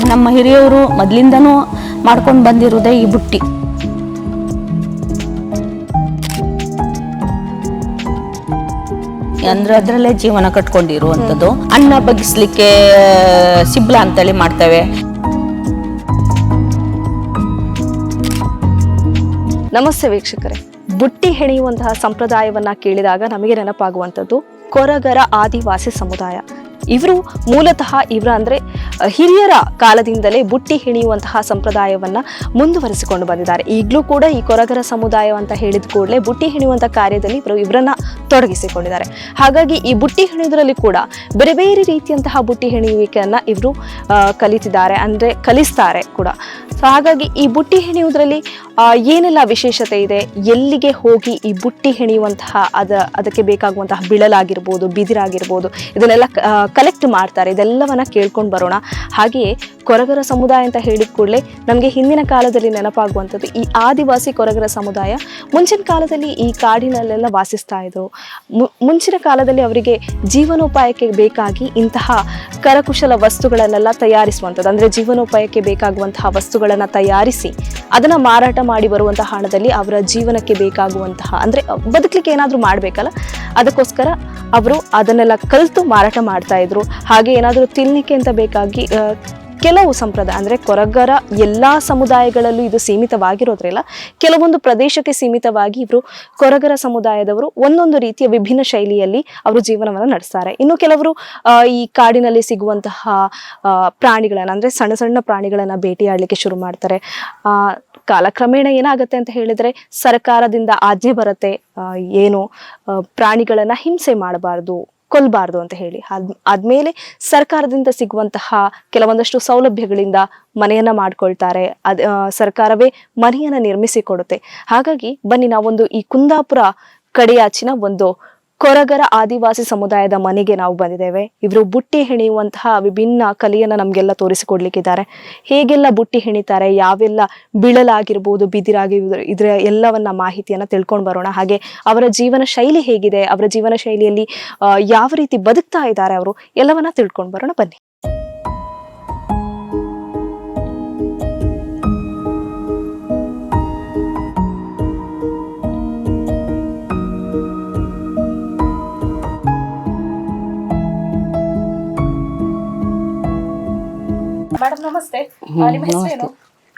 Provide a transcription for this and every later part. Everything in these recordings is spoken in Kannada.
ನಮ್ಮ ಹಿರಿಯವರು ಮೊದಲಿಂದನೂ ಮಾಡ್ಕೊಂಡು ಬಂದಿರೋದೇ ಈ ಬುಟ್ಟಿ. ಅಂದ್ರೆ ಅದರಲ್ಲೇ ಜೀವನ ಕಟ್ಕೊಂಡಿರುವಂಥದ್ದು. ಅನ್ನ ಬಗ್ಗಿಸ್ಲಿಕ್ಕೆ ಸಿಬ್ಲ ಅಂತೇಳಿ ಮಾಡ್ತೇವೆ. ನಮಸ್ತೆ ವೀಕ್ಷಕರೇ, ಬುಟ್ಟಿ ಹೆಣೆಯುವಂತಹ ಸಂಪ್ರದಾಯವನ್ನ ಕೇಳಿದಾಗ ನಮಗೆ ನೆನಪಾಗುವಂಥದ್ದು ಕೊರಗರ ಆದಿವಾಸಿ ಸಮುದಾಯ. ಇವರು ಮೂಲತಃ ಅಂದ್ರೆ ಹಿರಿಯರ ಕಾಲದಿಂದಲೇ ಬುಟ್ಟಿ ಹೆಣೆಯುವಂತಹ ಸಂಪ್ರದಾಯವನ್ನ ಮುಂದುವರಿಸಿಕೊಂಡು ಬಂದಿದ್ದಾರೆ. ಈಗಲೂ ಕೂಡ ಈ ಕೊರಗರ ಸಮುದಾಯ ಅಂತ ಹೇಳಿದ ಕೂಡಲೇ ಬುಟ್ಟಿ ಹೆಣೆಯುವಂತಹ ಕಾರ್ಯದಲ್ಲಿ ಇವರನ್ನ ತೊಡಗಿಸಿಕೊಂಡಿದ್ದಾರೆ. ಹಾಗಾಗಿ ಈ ಬುಟ್ಟಿ ಹೆಣೆಯುವುದರಲ್ಲಿ ಕೂಡ ಬೇರೆ ಬೇರೆ ರೀತಿಯಂತಹ ಬುಟ್ಟಿ ಹೆಣೆಯುವಿಕೆಯನ್ನ ಇವರು ಕಲಿತಿದ್ದಾರೆ, ಅಂದ್ರೆ ಕಲಿಸ್ತಾರೆ ಕೂಡ. ಸೊ ಹಾಗಾಗಿ ಈ ಬುಟ್ಟಿ ಹೆಣೆಯುವುದರಲ್ಲಿ ಏನೆಲ್ಲ ವಿಶೇಷತೆ ಇದೆ, ಎಲ್ಲಿಗೆ ಹೋಗಿ ಈ ಬುಟ್ಟಿ ಹೆಣೆಯುವಂತಹ ಅದಕ್ಕೆ ಬೇಕಾಗುವಂತಹ ಬಿಳಲಾಗಿರ್ಬೋದು, ಬಿದಿರಾಗಿರ್ಬೋದು, ಇದನ್ನೆಲ್ಲ ಕಲೆಕ್ಟ್ ಮಾಡ್ತಾರೆ, ಇದೆಲ್ಲವನ್ನ ಕೇಳ್ಕೊಂಡು ಬರೋಣ. ಹಾಗೆಯೇ ಕೊರಗರ ಸಮುದಾಯ ಅಂತ ಹೇಳಿದ ಕೂಡಲೇ ನಮಗೆ ಹಿಂದಿನ ಕಾಲದಲ್ಲಿ ನೆನಪಾಗುವಂಥದ್ದು ಈ ಆದಿವಾಸಿ ಕೊರಗರ ಸಮುದಾಯ ಮುಂಚಿನ ಕಾಲದಲ್ಲಿ ಈ ಕಾಡಿನಲ್ಲೆಲ್ಲ ವಾಸಿಸ್ತಾ ಇದ್ರು. ಮುಂಚಿನ ಕಾಲದಲ್ಲಿ ಅವರಿಗೆ ಜೀವನೋಪಾಯಕ್ಕೆ ಬೇಕಾಗಿ ಇಂತಹ ಕರಕುಶಲ ವಸ್ತುಗಳನ್ನೆಲ್ಲ ತಯಾರಿಸುವಂಥದ್ದು, ಅಂದ್ರೆ ಜೀವನೋಪಾಯಕ್ಕೆ ಬೇಕಾಗುವಂತಹ ವಸ್ತುಗಳನ್ನ ತಯಾರಿಸಿ ಅದನ್ನ ಮಾರಾಟ ಮಾಡಿ ಬರುವಂತಹ ಹಣದಲ್ಲಿ ಅವರ ಜೀವನಕ್ಕೆ ಬೇಕಾಗುವಂತಹ, ಅಂದ್ರೆ ಬದುಕಲಿಕ್ಕೆ ಏನಾದ್ರೂ ಮಾಡ್ಬೇಕಲ್ಲ, ಅದಕ್ಕೋಸ್ಕರ ಅವರು ಅದನ್ನೆಲ್ಲ ಕಲಿತು ಮಾರಾಟ ಮಾಡ್ತಾ ಇದ್ರು. ಹಾಗೆ ಏನಾದರೂ ತಿನ್ಲಿಕ್ಕೆ ಅಂತ ಬೇಕಾಗಿ ಕೆಲವು ಸಂಪ್ರದಾಯ, ಅಂದ್ರೆ ಕೊರಗರ ಎಲ್ಲಾ ಸಮುದಾಯಗಳಲ್ಲೂ ಇದು ಸೀಮಿತವಾಗಿರೋದ್ರಿಲ್ಲ, ಕೆಲವೊಂದು ಪ್ರದೇಶಕ್ಕೆ ಸೀಮಿತವಾಗಿ ಇವರು ಕೊರಗರ ಸಮುದಾಯದವರು ಒಂದೊಂದು ರೀತಿಯ ವಿಭಿನ್ನ ಶೈಲಿಯಲ್ಲಿ ಅವರು ಜೀವನವನ್ನು ನಡೆಸ್ತಾರೆ. ಇನ್ನು ಕೆಲವರು ಈ ಕಾಡಿನಲ್ಲಿ ಸಿಗುವಂತಹ ಪ್ರಾಣಿಗಳನ್ನ, ಅಂದ್ರೆ ಸಣ್ಣ ಸಣ್ಣ ಪ್ರಾಣಿಗಳನ್ನ ಬೇಟೆಯಾಡಲಿಕ್ಕೆ ಶುರು ಮಾಡ್ತಾರೆ. ಕಾಲಕ್ರಮೇಣ ಏನಾಗುತ್ತೆ ಅಂತ ಹೇಳಿದ್ರೆ ಸರ್ಕಾರದಿಂದ ಆಜ್ಞೆ ಬರುತ್ತೆ, ಏನು ಪ್ರಾಣಿಗಳನ್ನ ಹಿಂಸೆ ಮಾಡಬಾರ್ದು, ಕೊಲ್ಬಾರ್ದು ಅಂತ ಹೇಳಿ. ಆದ್ಮೇಲೆ ಸರ್ಕಾರದಿಂದ ಸಿಗುವಂತಹ ಕೆಲವೊಂದಷ್ಟು ಸೌಲಭ್ಯಗಳಿಂದ ಮನೆಯನ್ನ ಮಾಡ್ಕೊಳ್ತಾರೆ. ಸರ್ಕಾರವೇ ಮನೆಯನ್ನ ನಿರ್ಮಿಸಿ ಕೊಡುತ್ತೆ. ಹಾಗಾಗಿ ಬನ್ನಿ ನಾವೊಂದು ಈ ಕುಂದಾಪುರ ಕಡೆಯಾಚಿನ ಒಂದು ಕೊರಗರ ಆದಿವಾಸಿ ಸಮುದಾಯದ ಮನೆಗೆ ನಾವು ಬಂದಿದ್ದೇವೆ. ಇವರು ಬುಟ್ಟಿ ಹೆಣೆಯುವಂತಹ ವಿಭಿನ್ನ ಕಲೆಯನ್ನ ನಮ್ಗೆಲ್ಲ ತೋರಿಸಿಕೊಡ್ಲಿಕ್ಕಿದ್ದಾರೆ. ಹೇಗೆಲ್ಲ ಬುಟ್ಟಿ ಹೆಣಿತಾರೆ, ಯಾವೆಲ್ಲ ಬಿಳಲಾಗಿರ್ಬೋದು, ಬಿದಿರಾಗಿರ್ಬೋದು, ಇದರ ಎಲ್ಲವನ್ನ ಮಾಹಿತಿಯನ್ನ ತಿಳ್ಕೊಂಡು ಬರೋಣ. ಹಾಗೆ ಅವರ ಜೀವನ ಶೈಲಿ ಹೇಗಿದೆ, ಅವರ ಜೀವನ ಶೈಲಿಯಲ್ಲಿ ಯಾವ ರೀತಿ ಬದುಕ್ತಾ ಇದ್ದಾರೆ ಅವರು, ಎಲ್ಲವನ್ನ ತಿಳ್ಕೊಂಡು ಬರೋಣ ಬನ್ನಿ. ಮೇಡಮ್ ನಮಸ್ತೆ, ನಿಮ್ಮ ಹೆಸರೇನು?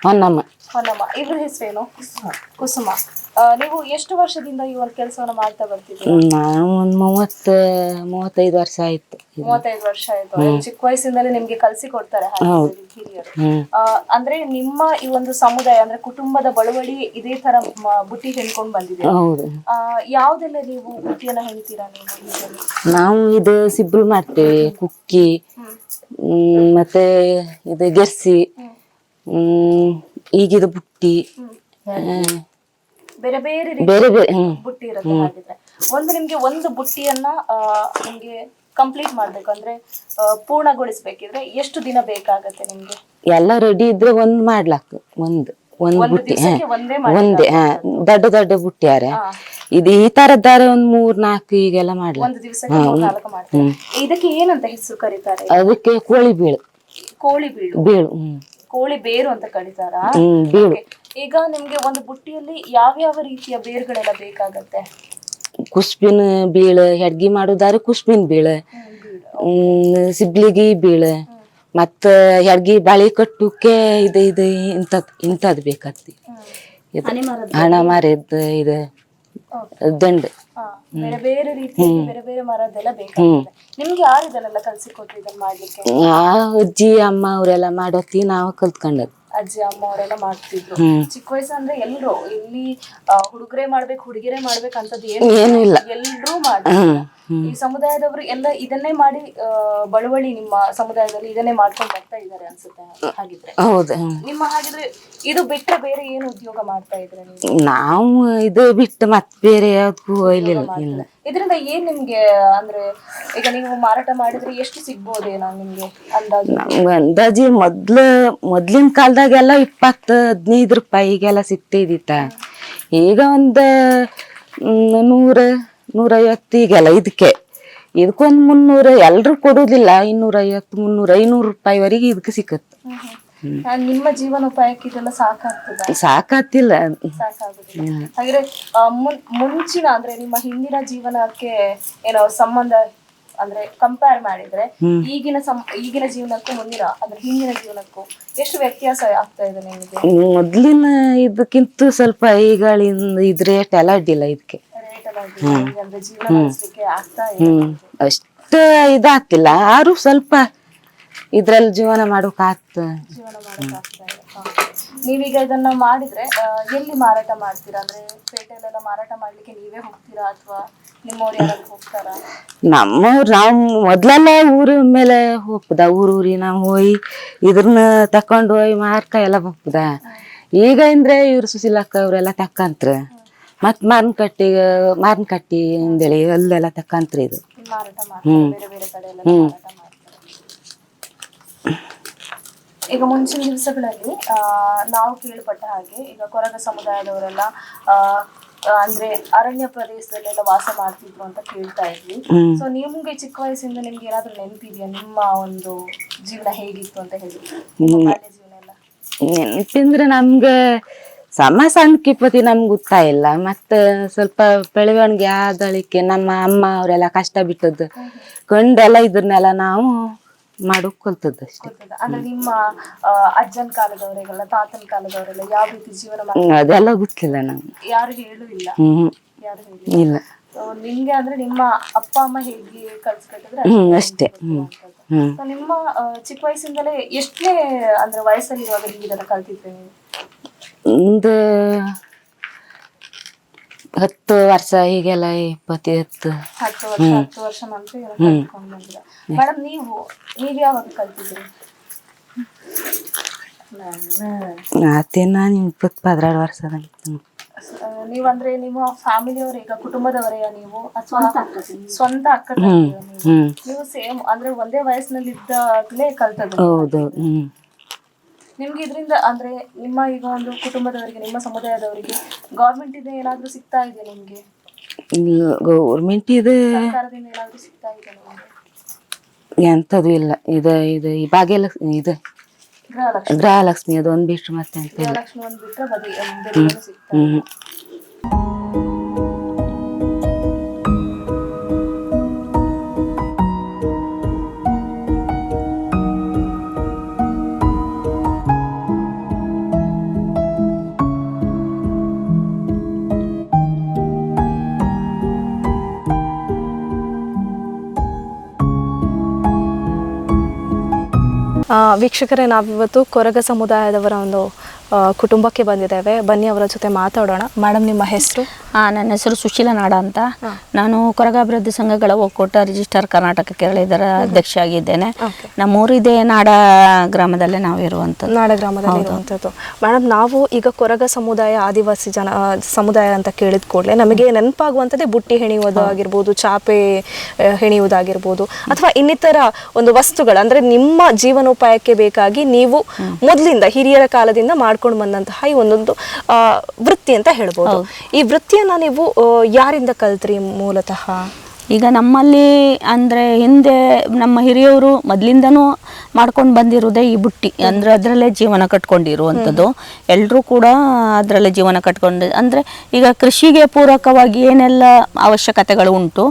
ಹೊನ್ನಮ್ಮ. ಹೊನ್ನಮ್ಮ. ಇವ್ರ ಹೆಸರೇನು? ಕುಸುಮ. ನೀವು ಎಷ್ಟು ವರ್ಷದಿಂದ ಈ ಒಂದು ಕೆಲಸವನ್ನ ಮಾಡ್ತಾ ಬರ್ತಿದ್ದೀರಾ? ನಾನು ಒಂದು 35 ವರ್ಷ ಆಯ್ತು. 35 ವರ್ಷ ಆಯ್ತು. ಚಿಕ್ಕ ವಯಸ್ಸಿಂದಲೇ ನಿಮ್ಗೆ ಕಲ್ಸಿ ಕೊಡ್ತಾರೆ ಹಿರಿಯರು. ಅಂದ್ರೆ ನಿಮ್ಮ ಈ ಒಂದು ಸಮುದಾಯ, ಅಂದ್ರೆ ಕುಟುಂಬದ ಬಳುವಳಿ ಇದೇ ತರ ಬುಟ್ಟಿ ಹೆಣ್ಕೊಂಡ್ ಬಂದಿದೆ. ಯಾವ್ದೆಲ್ಲ ನೀವು ಬುಟ್ಟಿಯನ್ನ ಹೆಣ್ತೀರಾ ನೀವು? ನಾವು ಇದು ಸಿಬ್ರು ಮಾಡ್ತೇವೆ, ಕುಕ್ಕಿ, ಮತ್ತೆ ಇದು ಗೆರ್ಸಿ, ಈಗಿದ ಬುಟ್ಟಿ, ಬೇರೆ ಬೇರೆ ಬುಟ್ಟಿ ಇರುತ್ತೆ. ಹಾಗಿದ್ರೆ ನಿಮ್ಗೆ ಒಂದು ಬುಟ್ಟಿಯನ್ನ ನಿಮ್ಗೆ ಕಂಪ್ಲೀಟ್ ಮಾಡ್ಬೇಕು ಅಂದ್ರೆ ಪೂರ್ಣಗೊಳಿಸ್ಬೇಕಿದ್ರೆ ಎಷ್ಟು ದಿನ ಬೇಕಾಗತ್ತೆ ನಿಮ್ಗೆ? ಎಲ್ಲ ರೆಡಿ ಇದ್ರೆ ಒಂದ್ ಮಾಡ್ಲಾಕ ಒಂದು ಬುಟ್ಟಿ, ಒಂದೇ ದೊಡ್ಡ ದೊಡ್ಡ ಬುಟ್ಟಿ ಯಾರ ಇದು ಈ ತರದ್ದಾರೆ 3-4 ಈಗೆಲ್ಲ ಮಾಡ್ಲಾಕ. ಒಂದು ದಿವಸಕ್ಕೆ 3-4 ಮಾಡ್ತಾರೆ. ಇದಕ್ಕೆ ಏನಂತ ಹೆಸರು ಕರೀತಾರೆ? ಅದಕ್ಕೆ ಕೋಳಿ ಬೀಳು. ಕೋಳಿ ಬೀಳು. ಬೀಳು, ಕೋಳಿ ಬೇರು ಅಂತ ಕರೀತಾರ? ಬೀಳು. ಈಗ ನಿಮ್ಗೆ ಒಂದು ಬುಟ್ಟಿಯಲ್ಲಿ ಯಾವ ರೀತಿಯ ಬೇರುಗಳೆಲ್ಲ ಬೇಕಾಗತ್ತೆ? ಕುಸ್ಬಿನ ಬೀಳು, ಹೆಡ್ಗಿ ಮಾಡುದಾರೆ ಕುಸ್ಬಿನ ಬೀಳು, ಸಿಬ್ಲಿಗಿ ಬೀಳು, ಮತ್ತ ಹೆಡ್ಗಿ ಬಾಳಿ ಕಟ್ಟುಕ್ಕೆ ಇದು ಇಂಥದ್ ಬೇಕತ್ತಿ. ಹಣ ಮರದ್ ಇದು ದಂಡ, ಬೇರೆ ಬೇರೆ ರೀತಿ ಬೇರೆ ಬೇರೆ ಮರದ್ದೆಲ್ಲ ಬೇಕಾಗುತ್ತೆ. ನಿಮ್ಗೆ ಯಾರು ಇದನ್ನೆಲ್ಲ ಕಲ್ಸಿಕೊಟ್ರು ಇದನ್ನ ಮಾಡ್ಲಿಕ್ಕೆ? ಅಜ್ಜಿ ಅಮ್ಮ ಅವರೆಲ್ಲ ಮಾಡೋತಿ ನಾವು ಕಲ್ತ್ಕೊಂಡದ್. ಅಜ್ಜಿ ಅಮ್ಮ ಅವರೆಲ್ಲ ಮಾಡ್ತಿದ್ರು. ಚಿಕ್ಕ ವಯಸ್ಸು ಅಂದ್ರೆ ಎಲ್ರು ಇಲ್ಲಿ ಹುಡುಗರೇ ಮಾಡ್ಬೇಕು, ಹುಡುಗಿರೇ ಮಾಡ್ಬೇಕು ಅಂತದ್ದು ಏನು ಇಲ್ಲ, ಎಲ್ರೂ ಮಾಡ್ತಾರೆ. ಈ ಸಮುದಾಯದವರು ಎಲ್ಲ ಇದನ್ನೇ ಮಾಡಿ ಬಳುವಳಿ ನಿಮ್ಮ ಸಮುದಾಯದಲ್ಲಿ ಇದನ್ನೇ ಮಾಡ್ಕೊಂಡು ಬರ್ತಾ ಇದ್ದಾರೆ ಅನ್ಸುತ್ತೆ. ಹಾಗಿದ್ರೆ ಹೌದು. ನಿಮ್ಮ ಹಾಗಿದ್ರೆ ಇದು ಬಿಟ್ಟರೆ ಬೇರೆ ಏನು ಉದ್ಯೋಗ ಮಾಡ್ತಾ ಇದ್ರೆ ನೀವು? ನಾವು ಇದು ಬಿಟ್ಟು ಮತ್ತೆ ಬೇರೆ ಯಾವ್ದು ಇಲ್ಲ. ಇದರಿಂದ ಏನ್ ನಿಮ್ಗೆ, ಅಂದ್ರೆ ಈಗ ನೀವು ಮಾರಾಟ ಮಾಡಿದ್ರೆ ಎಷ್ಟು ಸಿಗ್ಬೋದೇನೋ ನಿಮ್ಗೆ ಅಂದಾಜು? ಅಂದಾಜಿ ಮೊದ್ಲಿನ ಕಾಲದಾಗೆಲ್ಲ 20-15 ರೂಪಾಯಿಗೆಲ್ಲ ಸಿಗ್ತಿದ್ದಿತ್ತ. ಈಗ ಒಂದು 100-150 ಈಗೆಲ್ಲ ಇದಕ್ಕೊಂದು 300, ಎಲ್ರು ಕೊಡುದಿಲ್ಲ. 250-300-500 ರೂಪಾಯಿವರೆಗೆ ಇದಕ್ಕೆ ಸಿಕ್ಕತ್ತೆ. ನಿಮ್ಮ ಜೀವನೋಪಾಯಕ್ಕೆ ಇದೆಲ್ಲ ಸಾಕಾಗ್ತದ? ಸಾಕಾತಿಲ್ಲ. ಸಾಕಾಗುದಿಲ್ಲ. ಹಾಗಾದ್ರೆ ಮುಂಚಿನ ಅಂದ್ರೆ ನಿಮ್ಮ ಹಿಂದಿನ ಜೀವನಕ್ಕೆ ಏನೋ ಸಂಬಂಧ ಅಂದ್ರೆ ಕಂಪೇರ್ ಮಾಡಿದ್ರೆ ಈಗಿನ ಜೀವನಕ್ಕೂ ಮುಂದಿನ ಅಂದ್ರೆ ಹಿಂದಿನ ಜೀವನಕ್ಕೂ ಎಷ್ಟು ವ್ಯತ್ಯಾಸ ಆಗ್ತಾ ಇದೆ ನಿಮಗೆ? ಮೊದ್ಲಿನ ಇದಕ್ಕಿಂತ ಸ್ವಲ್ಪ ಈಗಳಿಂದ ಇದ್ ರೇಟ್ ಎಲ್ಲ ಅಡ್ಡಿಲ್ಲ ಇದಕ್ಕೆ. ರೇಟ್ ಎಲ್ಲ ಅಂದ್ರೆ ಜೀವನ ನಡೆಸಲಿಕ್ಕೆ ಆಗ್ತಾ ಇದೆ. ಅಷ್ಟ ಇದಾಗ್ತಿಲ್ಲ, ಆದ್ರೂ ಸ್ವಲ್ಪ ಇದ್ರಲ್ಲಿ ಜೀವನ ಮಾಡೋಕ್ ಆಗ್ತಾ ಇದೆ. ನೀವೀಗ ಇದನ್ನ ಮಾಡಿದ್ರೆ ಎಲ್ಲಿ ಮಾರಾಟ ಮಾಡ್ತೀರಾ? ಅಂದ್ರೆ ಪೇಟೆಲೆಲ್ಲ ಮಾರಾಟ ಮಾಡ್ಲಿಕ್ಕೆ ನೀವೇ ಹೋಗ್ತೀರಾ ಅಥವಾ ನಿಮ್ಮವ್ರು ಯಾರಾದ್ರೂ ಹೋಗ್ತಾರಾ? ನಮ್ಮವ್ರು ನಾವು ಮೊದ್ಲೆಲ್ಲ ಊರ ಮೇಲೆ ಹೋಗ್ತದ, ಊರಿ ನಾವು ಹೋಗಿ ಇದ್ರನ್ನ ತಕೊಂಡ್ ಹೋಗಿ ಮಾರ್ಕ ಎಲ್ಲ ಹೋಗ್ತದ. ಈಗ ಅಂದ್ರೆ ಇವ್ರು ಸುಶೀಲಕ್ಕ ಅವ್ರೆಲ್ಲ ತಕ್ಕಂತ್ರ ಮತ್ ಮಾರ್ನ್ ಕಟ್ಟಿ ಅಂದೇಳಿ ಅಲ್ಲೆಲ್ಲ ತಕ್ಕಂತ್ರ ಇದು ಮಾರಾಟ ಮಾಡ್ತಾರೆ, ಬೇರೆ ಬೇರೆ ಕಡೆ ಎಲ್ಲ ಮಾರಾಟ ಮಾಡ್ತಾರೆ. ಈಗ ಮುಂಚಿನ ದಿವಸಗಳಲ್ಲಿ ನಾವು ಕೇಳ್ಪಟ್ಟ ಹಾಗೆ ಈಗ ಕೊರಗ ಸಮುದಾಯದವರೆಲ್ಲ ಅಂದ್ರೆ ಅರಣ್ಯ ಪ್ರದೇಶದಲ್ಲೆಲ್ಲ ವಾಸ ಮಾಡ್ತಿದ್ರು ಅಂತ ಕೇಳ್ತಾ ಇದ್ವಿ. ಸೊ ನಿಮ್ಗೆ ಚಿಕ್ಕ ವಯಸ್ಸಿಂದ ನಿಮ್ಗೆ ಏನಾದ್ರು ನೆನಪಿದ್ಯಾ ನಿಮ್ಮ ಒಂದು ಜೀವನ ಹೇಗಿತ್ತು ಅಂತ ಹೇಳಿ? ಬಾಲ್ಯ ಜೀವನ ಎಲ್ಲ ನೆನಪಿಂದ್ರೆ ನಮ್ಗೆ ಸಣ್ಣ ಕಿಪ್ಪತಿ ನಮ್ಗೆ ಗೊತ್ತಾಯಿಲ್ಲ. ಮತ್ತೆ ಸ್ವಲ್ಪ ಬೆಳವಣಿಗೆ ಆದಳಿಕೆ ನಮ್ಮ ಅಮ್ಮ ಅವರೆಲ್ಲ ಕಷ್ಟ ಬಿಟ್ಟದ್ದು ಕೊಂಡೆಲ್ಲ ಇದನ್ನೆಲ್ಲ ನಾವು ಮಾಡೋಕ್ ಕಲ್ತದ್ದು ಅಷ್ಟೇ. ಅಂದ್ರೆ ನಿಮ್ಮ ಅಜ್ಜನ ಕಾಲದವರೆಲ್ಲ ತಾತನ ಕಾಲದವರೆಲ್ಲ ಯಾವ ರೀತಿ ಜೀವನ ಅದೆಲ್ಲ ಗೊತ್ತಿಲ್ಲ ನಮ್ಗೆ, ಯಾರು ಹೇಳುವಿಲ್ಲ. ಯಾರು ಇಲ್ಲ. ನಿಮ್ಗೆ ಅಂದ್ರೆ ನಿಮ್ಮ ಅಪ್ಪ ಅಮ್ಮ ಹೇಗೆ ಕಲ್ಸ್ಕೊಟ್ಟಿದ್ರೆ ಅಷ್ಟೇ. ನಿಮ್ಮ ಚಿಕ್ಕ ವಯಸ್ಸಿಂದಲೇ ಎಷ್ಟೇ ಅಂದ್ರೆ ವಯಸ್ಸಲ್ಲಿ ಇರುವಾಗ ನೀವು ಇದನ್ನ ಕಲ್ತಿದ್ರಿ? ಒಂದು 10 ವರ್ಷ ಹೀಗೆಲ್ಲ 20 ವರ್ಷ ನಂತರ ಕಲ್ತ್ಕೊಂಡು ಬಂದಿರ. ಮೇಡಮ್ ನೀವು ಯಾವಾಗ ಕಲ್ತಿದ್ರಿ? ನಾನು 20-12 ವರ್ಷದ. ನೀವಂದ್ರೆ ನಿಮ್ಮ ಫ್ಯಾಮಿಲಿಯವರು ಈಗ ಕುಟುಂಬದವರೇ ನೀವು ಅಥವಾ ಸ್ವಂತ ಅಕ್ಕ ತಂಗಿಯರು? ನೀವು ಸೇಮ್ ಅಂದ್ರೆ ಒಂದೇ ವಯಸ್ಸಿನಲ್ಲಿ ಇದ್ದಾಗಲೇ ಕಲ್ತದ್ದು? ಹೌದು. ನಿಮ್ಗೆ ಇದರಿಂದ ಅಂದ್ರೆ ನಿಮ್ಮ ಈಗ ಒಂದು ಕುಟುಂಬದವರಿಗೆ ನಿಮ್ಮ ಸಮುದಾಯದವರಿಗೆ ಗೌರ್ಮೆಂಟ್ ಇಂದ ಏನಾದ್ರೂ ಸಿಗ್ತಾ ಇದೆ ನಿಮ್ಗೆ? ಗೌರ್ಮೆಂಟ್ ಇದೆ, ಸರ್ಕಾರದಿಂದ ಏನಾದ್ರೂ ಸಿಗ್ತಾ ಇದೆ ನಿಮ್ಗೆ? ಎಂತದು ಇಲ್ಲ. ಇದು ಈ ಭಾಗ್ಯಲಕ್ಷ್ಮಿ ಇದು ಗೃಹಲಕ್ಷ್ಮಿ ಅದು ಒಂದ್ ಬಿಟ್ರು ಮತ್ತೆ ಅಂತ ಇಲ್ಲ. ಗೃಹಲಕ್ಷ್ಮಿ ಒಂದ್ ಬಿಟ್ರೆ ಬೇರೆ ಸಿಗ್ತಾ ಇದೆ. ವೀಕ್ಷಕರೇ, ನಾವಿವತ್ತು ಕೊರಗ ಸಮುದಾಯದವರ ಒಂದು ಕುಟುಂಬಕ್ಕೆ ಬಂದಿದ್ದೇವೆ. ಬನ್ನಿ ಅವರ ಜೊತೆ ಮಾತಾಡೋಣ. ಮೇಡಮ್, ನಿಮ್ಮ ಹೆಸರು? ನನ್ನ ಹೆಸರು ಸುಶೀಲಾ ನಾಡ ಅಂತ. ನಾನು ಕೊರಗ ಅಭಿವೃದ್ಧಿ ಸಂಘಗಳ ಒಕ್ಕೂಟ ರಿಜಿಸ್ಟರ್ ಕರ್ನಾಟಕ ಕೇರಳ ಇದರ ಅಧ್ಯಕ್ಷ ಆಗಿದ್ದೇನೆ. ನಮ್ಮೂರು ಇದೇ ನಾಡ ಗ್ರಾಮದಲ್ಲೇ ನಾವು ಇರುವಂಥದ್ದು. ನಾಡ ಗ್ರಾಮದಲ್ಲಿ ಇರುವಂಥದ್ದು. ಮೇಡಮ್, ನಾವು ಈಗ ಕೊರಗ ಸಮುದಾಯ ಆದಿವಾಸಿ ಸಮುದಾಯ ಅಂತ ಕೇಳಿದ ಕೂಡಲೇ ನಮಗೆ ನೆನಪಾಗುವಂಥದ್ದೇ ಬುಟ್ಟಿ ಹೆಣೆಯುವುದು ಆಗಿರ್ಬೋದು, ಚಾಪೆ ಹೆಣೆಯುವುದಾಗಿರ್ಬೋದು, ಅಥವಾ ಇನ್ನಿತರ ಒಂದು ವಸ್ತುಗಳು. ಅಂದ್ರೆ ನಿಮ್ಮ ಜೀವನೋಪಾಯಕ್ಕೆ ಬೇಕಾಗಿ ನೀವು ಮೊದಲಿಂದ ಹಿರಿಯರ ಕಾಲದಿಂದ ಮಾಡ್ಕೊಂಡು ಬಂದಂತಹ ಈ ಒಂದೊಂದು ವೃತ್ತಿ ಅಂತ ಹೇಳ್ಬೋದು. ಈ ವೃತ್ತಿಯನ್ನ ನೀವು ಯಾರಿಂದ ಕಲ್ತ್ರಿ ಮೂಲತಃ? ಈಗ ನಮ್ಮಲ್ಲಿ ಅಂದರೆ ಹಿಂದೆ ನಮ್ಮ ಹಿರಿಯವರು ಮೊದಲಿಂದನೂ ಮಾಡ್ಕೊಂಡು ಬಂದಿರೋದೇ ಈ ಬುಟ್ಟಿ. ಅಂದರೆ ಅದರಲ್ಲೇ ಜೀವನ ಕಟ್ಕೊಂಡಿರುವಂಥದ್ದು. ಎಲ್ಲರೂ ಕೂಡ ಅದರಲ್ಲೇ ಜೀವನ ಕಟ್ಕೊಂಡು, ಅಂದರೆ ಈಗ ಕೃಷಿಗೆ ಪೂರಕವಾಗಿ ಏನೆಲ್ಲ ಅವಶ್ಯಕತೆಗಳು ಉಂಟು